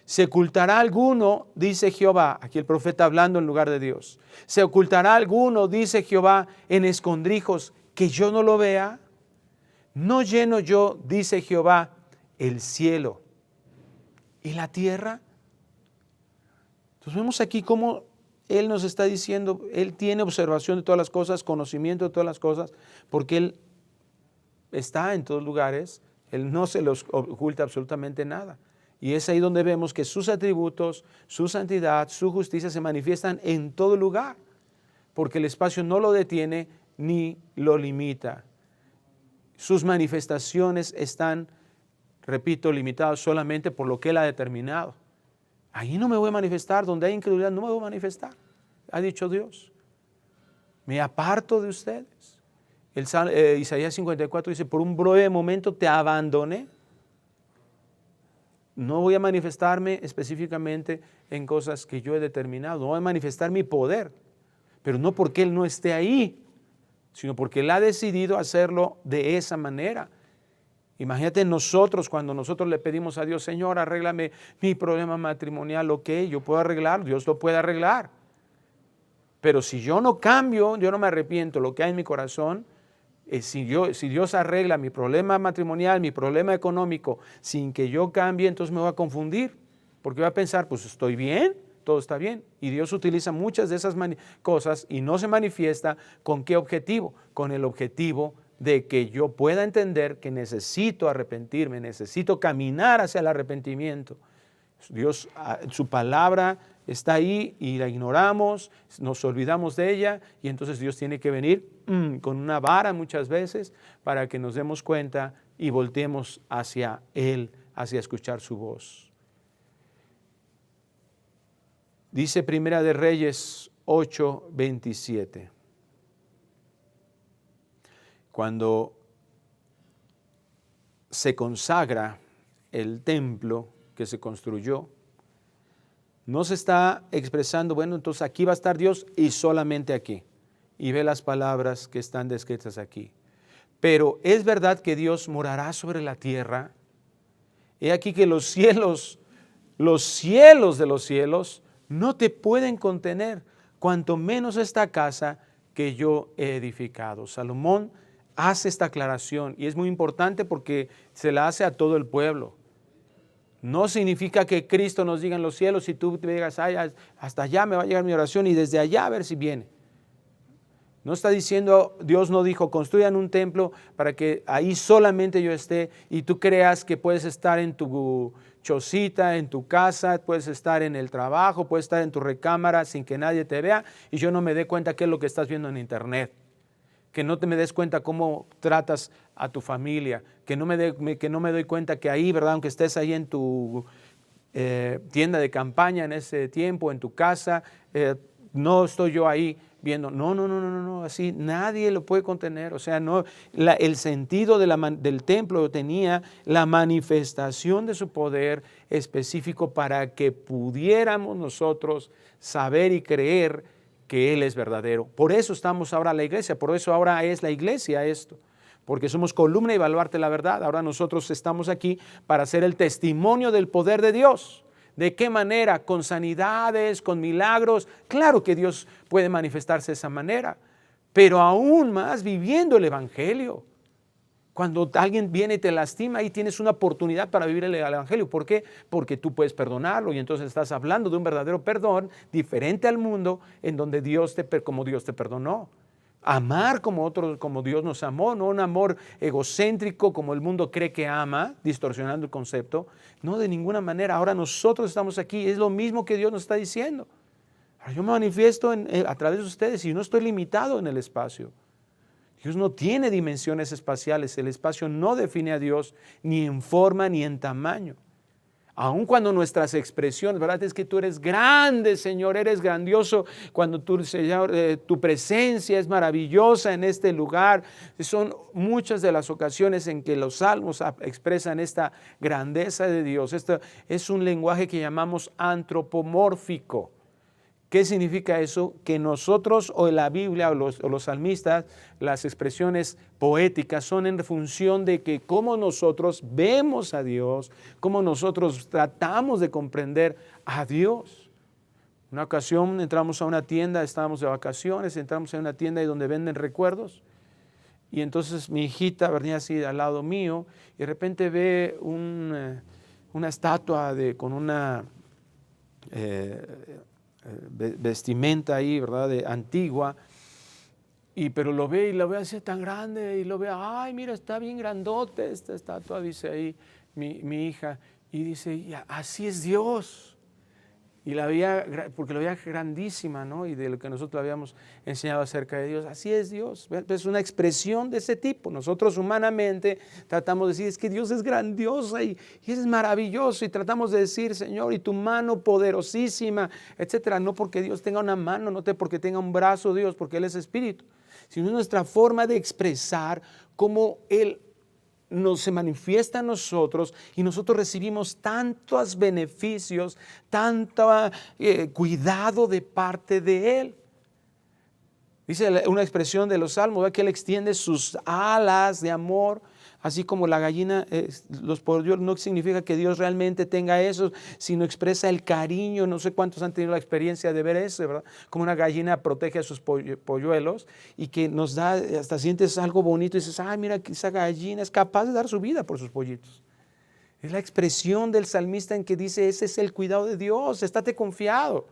¿Se ocultará alguno, dice Jehová, aquí el profeta hablando en lugar de Dios, se ocultará alguno, dice Jehová, en escondrijos que yo no lo vea? ¿No lleno yo, dice Jehová, el cielo y la tierra? Entonces vemos aquí cómo Él nos está diciendo, Él tiene observación de todas las cosas, conocimiento de todas las cosas, porque Él está en todos lugares, Él no se los oculta absolutamente nada. Y es ahí donde vemos que sus atributos, su santidad, su justicia se manifiestan en todo lugar, porque el espacio no lo detiene ni lo limita. Sus manifestaciones están, repito, limitadas solamente por lo que Él ha determinado. Ahí no me voy a manifestar, donde hay incredulidad no me voy a manifestar, ha dicho Dios. Me aparto de ustedes. Isaías 54 dice, por un breve momento te abandoné. No voy a manifestarme específicamente en cosas que yo he determinado. No voy a manifestar mi poder, pero no porque Él no esté ahí, sino porque Él ha decidido hacerlo de esa manera. Imagínate nosotros, cuando nosotros le pedimos a Dios, Señor, arréglame mi problema matrimonial, ok, yo puedo arreglar, Dios lo puede arreglar. Pero si yo no cambio, yo no me arrepiento, lo que hay en mi corazón, si Dios arregla mi problema matrimonial, mi problema económico, sin que yo cambie, entonces me voy a confundir, porque voy a pensar, pues estoy bien, todo está bien. Y Dios utiliza muchas de esas cosas y no se manifiesta ¿con qué objetivo? Con el objetivo de que yo pueda entender que necesito arrepentirme, necesito caminar hacia el arrepentimiento. Dios, su palabra está ahí y la ignoramos, nos olvidamos de ella y entonces Dios tiene que venir con una vara muchas veces para que nos demos cuenta y volteemos hacia Él, hacia escuchar su voz. Dice Primera de Reyes 8:27. cuando se consagra el templo que se construyó, no se está expresando, bueno, entonces aquí va a estar Dios y solamente aquí. Y ve las palabras que están descritas aquí. Pero es verdad que Dios morará sobre la tierra. He aquí que los cielos de los cielos no te pueden contener, cuanto menos esta casa que yo he edificado. Salomón hace esta aclaración y es muy importante porque se la hace a todo el pueblo. No significa que Cristo nos diga en los cielos y tú te digas, ay, hasta allá me va a llegar mi oración y desde allá a ver si viene. No está diciendo, Dios no dijo, construyan un templo para que ahí solamente yo esté y tú creas que puedes estar en tu chocita, en tu casa, puedes estar en el trabajo, puedes estar en tu recámara sin que nadie te vea y yo no me dé cuenta qué es lo que estás viendo en internet. Que no te me des cuenta cómo tratas a tu familia, que no me doy cuenta que ahí, ¿verdad? Aunque estés ahí en tu tienda de campaña en ese tiempo, en tu casa, no estoy yo ahí viendo. No, así nadie lo puede contener. O sea, no, el sentido del templo tenía la manifestación de su poder específico para que pudiéramos nosotros saber y creer que Él es verdadero. Por eso estamos ahora en la iglesia, por eso ahora es la iglesia esto, porque somos columna y baluarte de la verdad. Ahora nosotros estamos aquí para hacer el testimonio del poder de Dios. ¿De qué manera? Con sanidades, con milagros. Claro que Dios puede manifestarse de esa manera, pero aún más viviendo el evangelio. Cuando alguien viene y te lastima, ahí tienes una oportunidad para vivir el evangelio. ¿Por qué? Porque tú puedes perdonarlo y entonces estás hablando de un verdadero perdón diferente al mundo en donde como Dios te perdonó. Amar como Dios nos amó, no un amor egocéntrico como el mundo cree que ama, distorsionando el concepto. No, de ninguna manera. Ahora nosotros estamos aquí, es lo mismo que Dios nos está diciendo. Ahora yo me manifiesto a través de ustedes y no estoy limitado en el espacio. Dios no tiene dimensiones espaciales, el espacio no define a Dios ni en forma ni en tamaño. Aun cuando nuestras expresiones, ¿verdad? Es que tú eres grande, Señor, eres grandioso, cuando tú, Señor, tu presencia es maravillosa en este lugar. Son muchas de las ocasiones en que los salmos expresan esta grandeza de Dios. Esto es un lenguaje que llamamos antropomórfico. ¿Qué significa eso? Que nosotros o la Biblia o los salmistas, las expresiones poéticas son en función de que cómo nosotros vemos a Dios, cómo nosotros tratamos de comprender a Dios. Una ocasión entramos a una tienda, estábamos de vacaciones, entramos a una tienda donde venden recuerdos y entonces mi hijita venía así al lado mío y de repente ve una estatua con una vestimenta ahí, ¿verdad? Antigua, pero lo ve así tan grande y lo ve, ay, mira, está bien grandote esta estatua, dice ahí mi hija, y dice, así es Dios. Y porque lo veía grandísima, ¿no? Y de lo que nosotros habíamos enseñado acerca de Dios, así es Dios. Es una expresión de ese tipo. Nosotros humanamente tratamos de decir, es que Dios es grandioso y es maravilloso. Y tratamos de decir, Señor, y tu mano poderosísima, etcétera. No porque Dios tenga una mano, no porque tenga un brazo Dios, porque Él es espíritu, sino nuestra forma de expresar cómo Él se manifiesta a nosotros y nosotros recibimos tantos beneficios, tanto cuidado de parte de Él. Dice una expresión de los salmos, ¿verdad? Que Él extiende sus alas de amor, así como la gallina, los polluelos. No significa que Dios realmente tenga eso, sino expresa el cariño. No sé cuántos han tenido la experiencia de ver eso, ¿verdad? Como una gallina protege a sus polluelos y que nos da, hasta sientes algo bonito y dices, ay, mira, esa gallina es capaz de dar su vida por sus pollitos. Es la expresión del salmista en que dice, ese es el cuidado de Dios, estate confiado.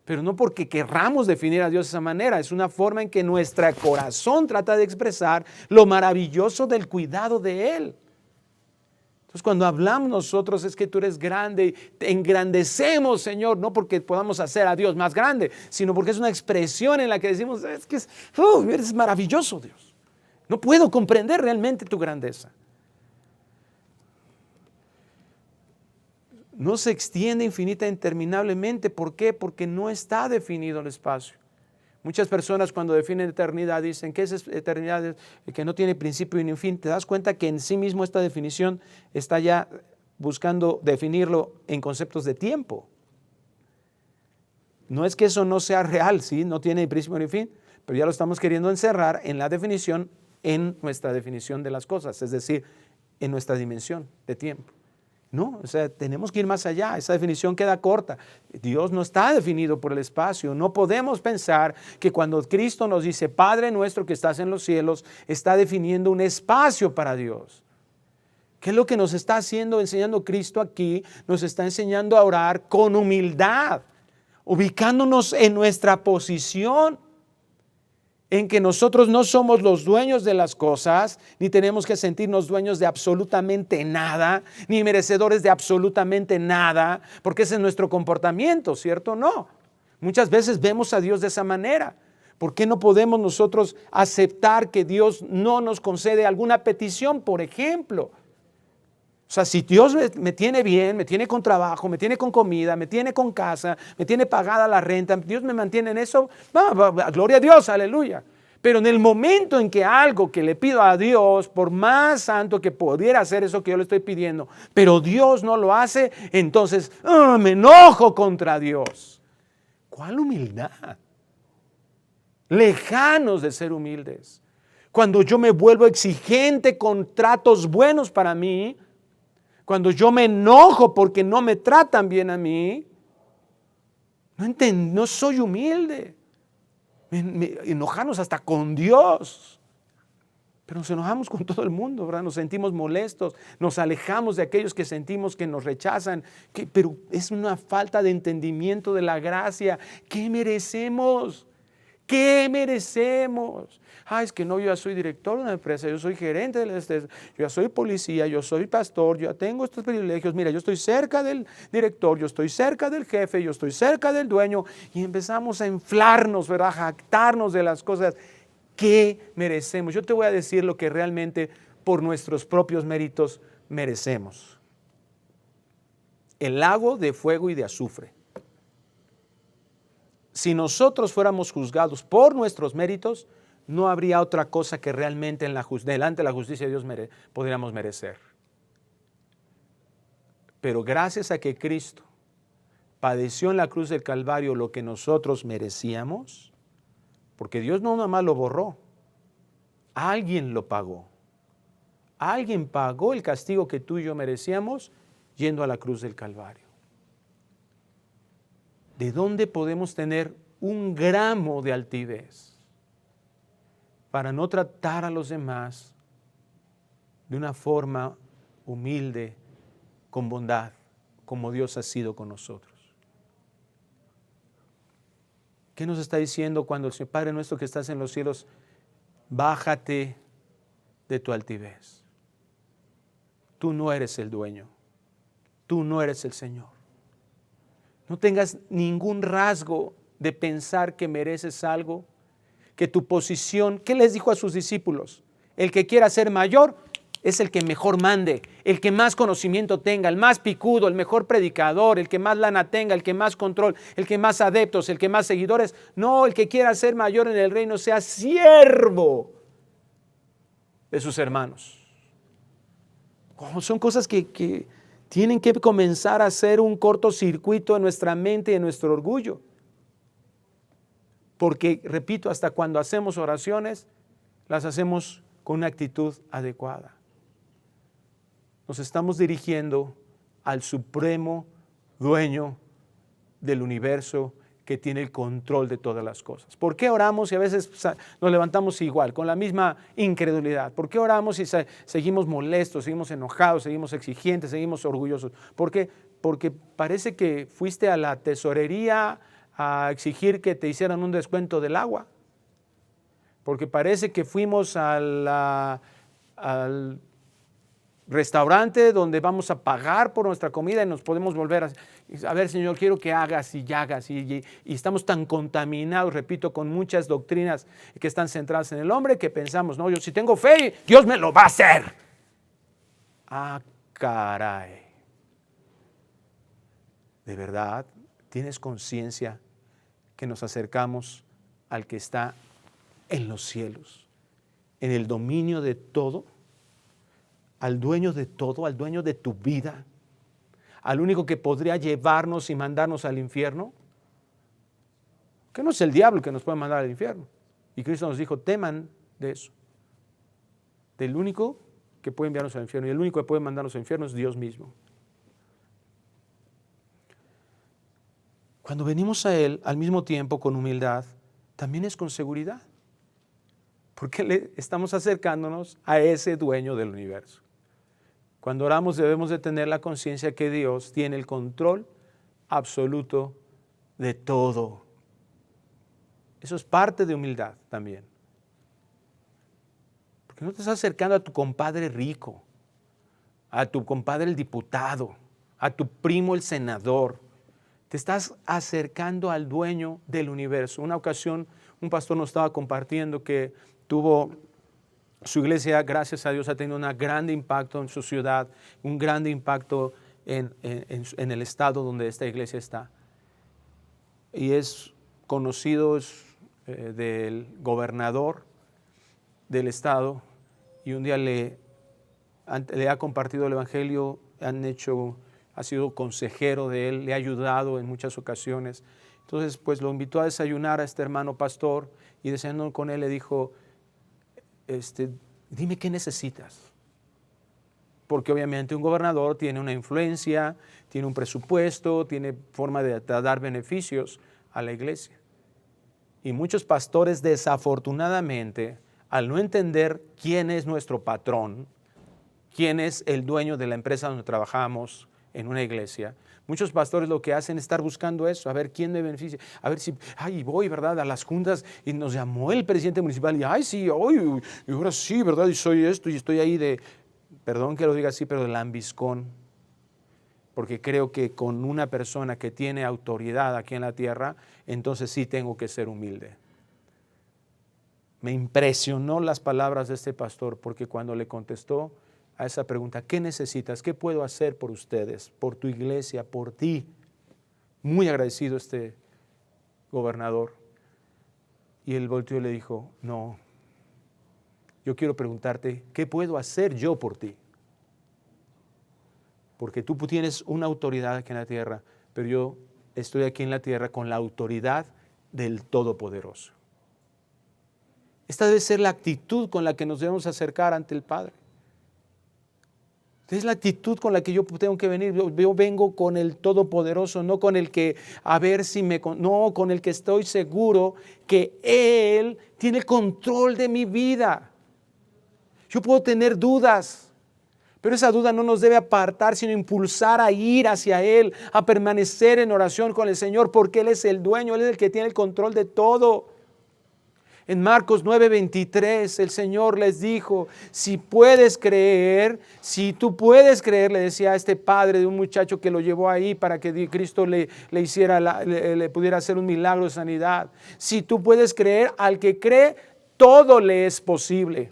Pero no porque querramos definir a Dios de esa manera, es una forma en que nuestro corazón trata de expresar lo maravilloso del cuidado de Él. Entonces cuando hablamos nosotros es que tú eres grande, te engrandecemos, Señor, no porque podamos hacer a Dios más grande, sino porque es una expresión en la que decimos, es que eres maravilloso, Dios. No puedo comprender realmente tu grandeza. No se extiende infinita interminablemente. ¿Por qué? Porque no está definido el espacio. Muchas personas cuando definen eternidad dicen que esa eternidad que no tiene principio ni fin. Te das cuenta que en sí mismo esta definición está ya buscando definirlo en conceptos de tiempo. No es que eso no sea real, ¿sí? No tiene principio ni fin, pero ya lo estamos queriendo encerrar en la definición, en nuestra definición de las cosas, es decir, en nuestra dimensión de tiempo. No, o sea, tenemos que ir más allá, esa definición queda corta. Dios no está definido por el espacio, no podemos pensar que cuando Cristo nos dice, Padre nuestro que estás en los cielos, está definiendo un espacio para Dios. ¿Qué es lo que nos está enseñando Cristo aquí? Nos está enseñando a orar con humildad, ubicándonos en nuestra posición, en que nosotros no somos los dueños de las cosas, ni tenemos que sentirnos dueños de absolutamente nada, ni merecedores de absolutamente nada, porque ese es nuestro comportamiento, ¿cierto? No. Muchas veces vemos a Dios de esa manera. ¿Por qué no podemos nosotros aceptar que Dios no nos concede alguna petición, por ejemplo? O sea, si Dios me tiene bien, me tiene con trabajo, me tiene con comida, me tiene con casa, me tiene pagada la renta, Dios me mantiene en eso, gloria a Dios, aleluya. Pero en el momento en que algo que le pido a Dios, por más santo que pudiera hacer eso que yo le estoy pidiendo, pero Dios no lo hace, entonces me enojo contra Dios. ¿Cuál humildad? Lejanos de ser humildes. Cuando yo me vuelvo exigente con tratos buenos para mí, cuando yo me enojo porque no me tratan bien a mí, no soy humilde. Enojarnos hasta con Dios. Pero nos enojamos con todo el mundo, ¿verdad? Nos sentimos molestos, nos alejamos de aquellos que sentimos que nos rechazan. Pero es una falta de entendimiento de la gracia. ¿Qué merecemos? ¿Qué merecemos? Es que no, yo ya soy director de una empresa, yo soy gerente, yo ya soy policía, yo soy pastor, yo ya tengo estos privilegios. Mira, yo estoy cerca del director, yo estoy cerca del jefe, yo estoy cerca del dueño. Y empezamos a inflarnos, ¿verdad? A jactarnos de las cosas que merecemos. Yo te voy a decir lo que realmente por nuestros propios méritos merecemos. El lago de fuego y de azufre. Si nosotros fuéramos juzgados por nuestros méritos, no habría otra cosa que realmente delante de la justicia de Dios podríamos merecer. Pero gracias a que Cristo padeció en la cruz del Calvario lo que nosotros merecíamos, porque Dios no nada más lo borró, alguien lo pagó. Alguien pagó el castigo que tú y yo merecíamos yendo a la cruz del Calvario. ¿De dónde podemos tener un gramo de altivez para no tratar a los demás de una forma humilde, con bondad, como Dios ha sido con nosotros? ¿Qué nos está diciendo cuando el Señor, Padre nuestro que estás en los cielos, bájate de tu altivez? Tú no eres el dueño, tú no eres el Señor. No tengas ningún rasgo de pensar que mereces algo, que tu posición, ¿qué les dijo a sus discípulos? El que quiera ser mayor es el que mejor mande, el que más conocimiento tenga, el más picudo, el mejor predicador, el que más lana tenga, el que más control, el que más adeptos, el que más seguidores. No, el que quiera ser mayor en el reino sea siervo de sus hermanos. Son cosas que tienen que comenzar a hacer un cortocircuito en nuestra mente y en nuestro orgullo. Porque, repito, hasta cuando hacemos oraciones, las hacemos con una actitud adecuada. Nos estamos dirigiendo al supremo dueño del universo que tiene el control de todas las cosas. ¿Por qué oramos y a veces nos levantamos igual, con la misma incredulidad? ¿Por qué oramos y seguimos molestos, seguimos enojados, seguimos exigentes, seguimos orgullosos? ¿Por qué? Porque parece que fuiste a la tesorería a exigir que te hicieran un descuento del agua. Porque parece que fuimos al restaurante donde vamos a pagar por nuestra comida y nos podemos volver a ver, Señor, quiero que hagas y hagas. Y estamos tan contaminados, repito, con muchas doctrinas que están centradas en el hombre que pensamos, no, yo si tengo fe, Dios me lo va a hacer. Caray. ¿De verdad tienes conciencia que nos acercamos al que está en los cielos, en el dominio de todo, al dueño de todo, al dueño de tu vida, al único que podría llevarnos y mandarnos al infierno, que no es el diablo el que nos puede mandar al infierno. Y Cristo nos dijo, teman de eso, del único que puede enviarnos al infierno, y el único que puede mandarnos al infierno es Dios mismo. Cuando venimos a Él al mismo tiempo con humildad, también es con seguridad, porque le estamos acercándonos a ese dueño del universo. Cuando oramos debemos de tener la conciencia que Dios tiene el control absoluto de todo. Eso es parte de humildad también. Porque no te estás acercando a tu compadre rico, a tu compadre el diputado, a tu primo el senador. Te estás acercando al dueño del universo. Una ocasión un pastor nos estaba compartiendo que su iglesia, gracias a Dios, ha tenido un gran impacto en su ciudad, un gran impacto en el estado donde esta iglesia está. Y es conocido del gobernador del estado, y un día le ha compartido el evangelio, ha sido consejero de él, le ha ayudado en muchas ocasiones. Entonces, pues lo invitó a desayunar a este hermano pastor, y desayunando con él le dijo, dime qué necesitas. Porque obviamente un gobernador tiene una influencia, tiene un presupuesto, tiene forma de dar beneficios a la iglesia. Y muchos pastores, desafortunadamente, al no entender quién es nuestro patrón, quién es el dueño de la empresa donde trabajamos en una iglesia, muchos pastores lo que hacen es estar buscando eso, a ver quién me beneficia, a ver si, voy, ¿verdad?, a las juntas y nos llamó el presidente municipal y, sí, hoy, y ahora sí, ¿verdad?, y soy esto y estoy ahí perdón que lo diga así, pero de lambiscón, porque creo que con una persona que tiene autoridad aquí en la tierra, entonces sí tengo que ser humilde. Me impresionó las palabras de este pastor, porque cuando le contestó a esa pregunta, ¿qué necesitas? ¿Qué puedo hacer por ustedes, por tu iglesia, por ti? Muy agradecido este gobernador. Y él volteó y le dijo, no, yo quiero preguntarte, ¿qué puedo hacer yo por ti? Porque tú tienes una autoridad aquí en la tierra, pero yo estoy aquí en la tierra con la autoridad del Todopoderoso. Esta debe ser la actitud con la que nos debemos acercar ante el Padre. Es la actitud con la que yo tengo que venir. Yo vengo con el Todopoderoso, no con el que, no, con el que estoy seguro que Él tiene control de mi vida. Yo puedo tener dudas, pero esa duda no nos debe apartar, sino impulsar a ir hacia Él, a permanecer en oración con el Señor, porque Él es el dueño, Él es el que tiene el control de todo. En Marcos 9:23 el Señor les dijo, si tú puedes creer, le decía a este padre de un muchacho que lo llevó ahí para que Cristo le pudiera hacer un milagro de sanidad. Si tú puedes creer, al que cree, todo le es posible.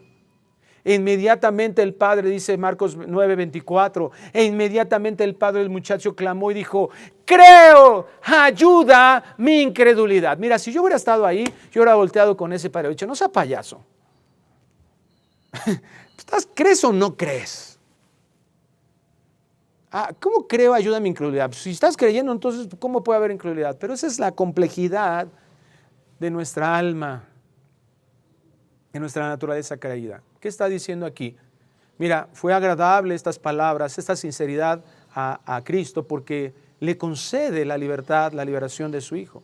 E inmediatamente el padre, dice Marcos 9:24, e inmediatamente el padre del muchacho clamó y dijo, creo, ayuda mi incredulidad. Mira, si yo hubiera estado ahí, yo hubiera volteado con ese padre y dicho, no sea payaso. ¿Crees o no crees? ¿Cómo creo, ayuda mi incredulidad? Si estás creyendo, entonces, ¿cómo puede haber incredulidad? Pero esa es la complejidad de nuestra alma, de nuestra naturaleza caída. ¿Qué está diciendo aquí? Mira, fue agradable estas palabras, esta sinceridad a Cristo, porque le concede la libertad, la liberación de su Hijo.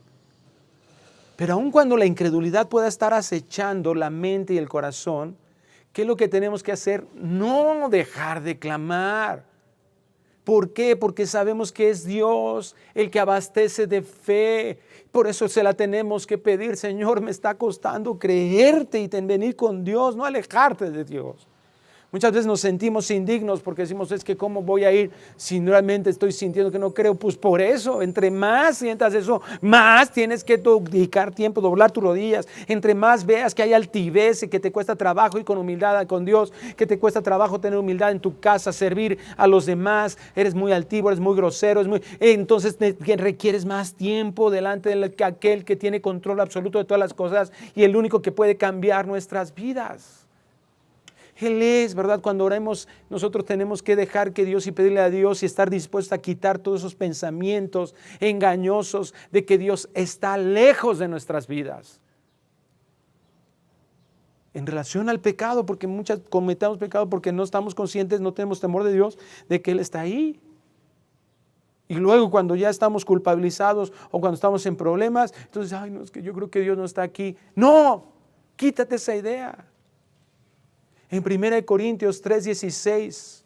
Pero aun cuando la incredulidad pueda estar acechando la mente y el corazón, ¿qué es lo que tenemos que hacer? No dejar de clamar. ¿Por qué? Porque sabemos que es Dios el que abastece de fe. Por eso se la tenemos que pedir. Señor, me está costando creerte y venir con Dios, no alejarte de Dios. Muchas veces nos sentimos indignos porque decimos, es que ¿cómo voy a ir si realmente estoy sintiendo que no creo? Pues por eso, entre más sientas eso, más tienes que dedicar tiempo, doblar tus rodillas. Entre más veas que hay altivez y que te cuesta trabajo ir con humildad con Dios, que te cuesta trabajo tener humildad en tu casa, servir a los demás, eres muy altivo, eres muy grosero, entonces requieres más tiempo delante de aquel que tiene control absoluto de todas las cosas y el único que puede cambiar nuestras vidas. Él es, ¿verdad? Cuando oremos, nosotros tenemos que dejar que Dios y pedirle a Dios y estar dispuestos a quitar todos esos pensamientos engañosos de que Dios está lejos de nuestras vidas. En relación al pecado, porque muchas cometemos pecado porque no estamos conscientes, no tenemos temor de Dios, de que Él está ahí. Y luego cuando ya estamos culpabilizados o cuando estamos en problemas, entonces, ay, no, es que yo creo que Dios no está aquí. No, quítate esa idea. En 1 Corintios 3:16,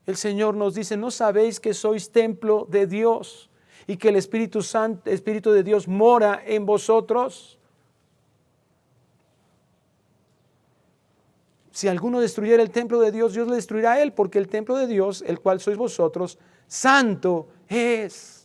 el Señor nos dice, ¿no sabéis que sois templo de Dios y que el Espíritu Santo, Espíritu de Dios mora en vosotros? Si alguno destruyera el templo de Dios, Dios le destruirá a él, porque el templo de Dios, el cual sois vosotros, santo es.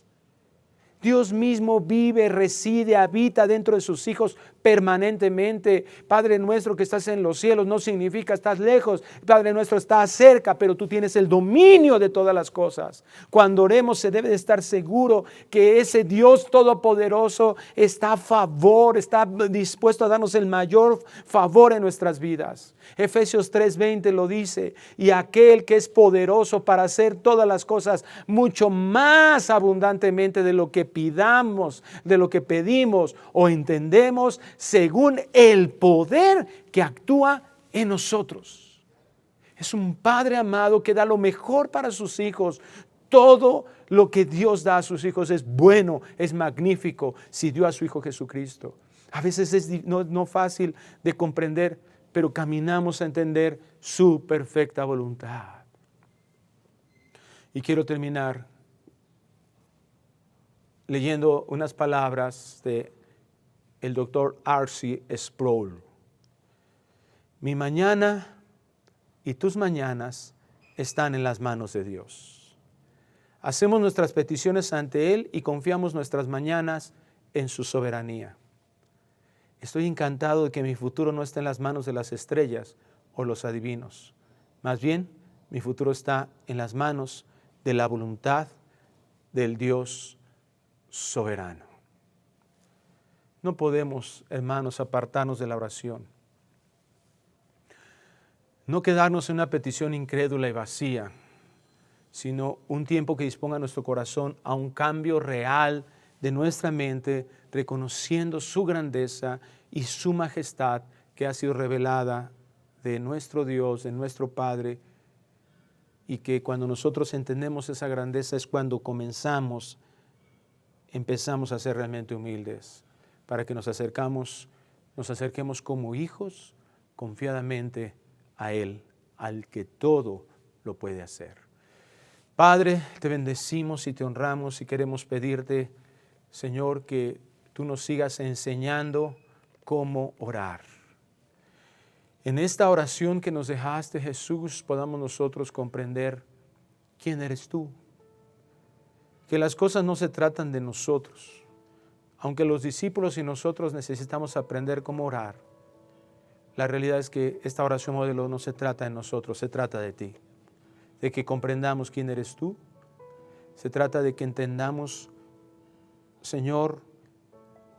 Dios mismo vive, reside, habita dentro de sus hijos permanentemente. Padre nuestro que estás en los cielos no significa estás lejos. Padre nuestro está cerca, pero tú tienes el dominio de todas las cosas. Cuando oremos se debe de estar seguro que ese Dios todopoderoso está a favor, está dispuesto a darnos el mayor favor en nuestras vidas. Efesios 3:20 lo dice, y aquel que es poderoso para hacer todas las cosas mucho más abundantemente de lo que pidamos, de lo que pedimos o entendemos, según el poder que actúa en nosotros. Es un Padre amado que da lo mejor para sus hijos. Todo lo que Dios da a sus hijos es bueno, es magnífico, si dio a su Hijo Jesucristo. A veces es no fácil de comprender, pero caminamos a entender su perfecta voluntad. Y quiero terminar leyendo unas palabras de el doctor R.C. Sproul. Mi mañana y tus mañanas están en las manos de Dios. Hacemos nuestras peticiones ante Él y confiamos nuestras mañanas en su soberanía. Estoy encantado de que mi futuro no esté en las manos de las estrellas o los adivinos. Más bien, mi futuro está en las manos de la voluntad del Dios soberano. No podemos, hermanos, apartarnos de la oración. No quedarnos en una petición incrédula y vacía, sino un tiempo que disponga nuestro corazón a un cambio real de nuestra mente, reconociendo su grandeza y su majestad que ha sido revelada de nuestro Dios, de nuestro Padre, y que cuando nosotros entendemos esa grandeza es cuando empezamos a ser realmente humildes, para que nos acerquemos como hijos confiadamente a Él, al que todo lo puede hacer. Padre, te bendecimos y te honramos y queremos pedirte, Señor, que tú nos sigas enseñando cómo orar. En esta oración que nos dejaste, Jesús, podamos nosotros comprender quién eres tú. Que las cosas no se tratan de nosotros. Aunque los discípulos y nosotros necesitamos aprender cómo orar, la realidad es que esta oración modelo no se trata de nosotros, se trata de ti. De que comprendamos quién eres tú. Se trata de que entendamos, Señor,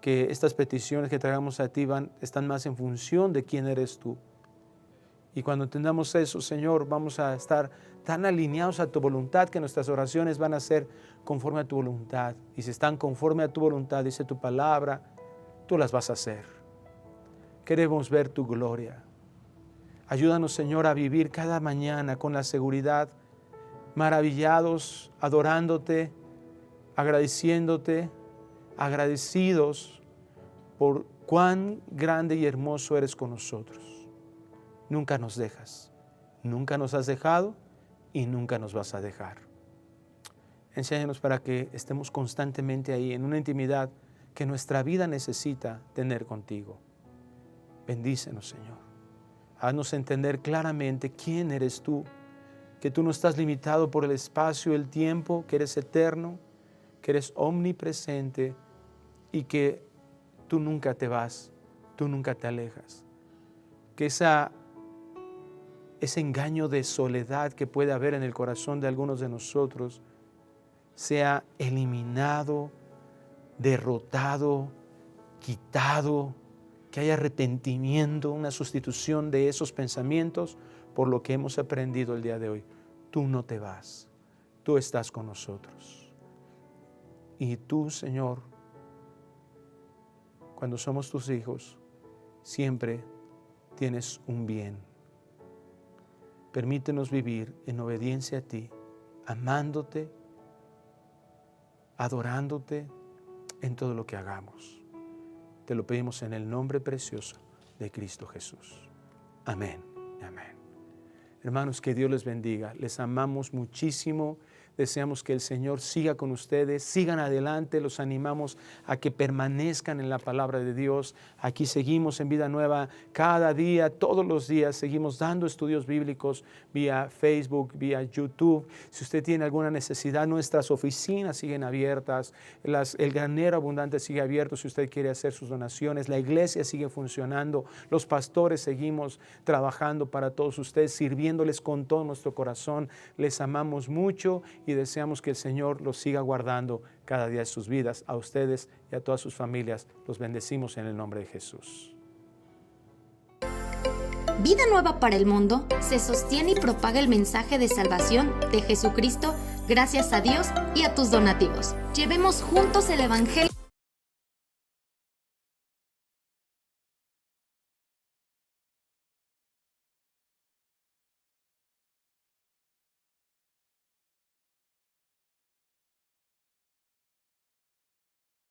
que estas peticiones que traigamos a ti están más en función de quién eres tú. Y cuando entendamos eso, Señor, vamos a estar tan alineados a tu voluntad que nuestras oraciones van a ser conforme a tu voluntad. Y si están conforme a tu voluntad, dice tu palabra, tú las vas a hacer. Queremos ver tu gloria. Ayúdanos, Señor, a vivir cada mañana con la seguridad, maravillados, adorándote, agradeciéndote, agradecidos por cuán grande y hermoso eres con nosotros. Nunca nos dejas, nunca nos has dejado y nunca nos vas a dejar. Enséñanos para que estemos constantemente ahí en una intimidad que nuestra vida necesita tener contigo. Bendícenos, Señor. Haznos entender claramente quién eres tú, que tú no estás limitado por el espacio, el tiempo, que eres eterno, que eres omnipresente y que tú nunca te vas, tú nunca te alejas. Que ese engaño de soledad que puede haber en el corazón de algunos de nosotros sea eliminado, derrotado, quitado, que haya arrepentimiento, una sustitución de esos pensamientos por lo que hemos aprendido el día de hoy. Tú no te vas, tú estás con nosotros. Y tú, Señor, cuando somos tus hijos, siempre tienes un bien. Permítenos vivir en obediencia a ti, amándote, adorándote en todo lo que hagamos. Te lo pedimos en el nombre precioso de Cristo Jesús. Amén. Amén. Hermanos, que Dios les bendiga. Les amamos muchísimo. Deseamos que el Señor siga con ustedes, sigan adelante, los animamos a que permanezcan en la palabra de Dios. Aquí seguimos en Vida Nueva cada día, todos los días, seguimos dando estudios bíblicos vía Facebook, vía YouTube. Si usted tiene alguna necesidad, nuestras oficinas siguen abiertas, el granero abundante sigue abierto si usted quiere hacer sus donaciones, la iglesia sigue funcionando, los pastores seguimos trabajando para todos ustedes, sirviéndoles con todo nuestro corazón. Les amamos mucho y deseamos que el Señor los siga guardando cada día de sus vidas. A ustedes y a todas sus familias los bendecimos en el nombre de Jesús. Vida Nueva para el Mundo se sostiene y propaga el mensaje de salvación de Jesucristo gracias a Dios y a tus donativos. Llevemos juntos el Evangelio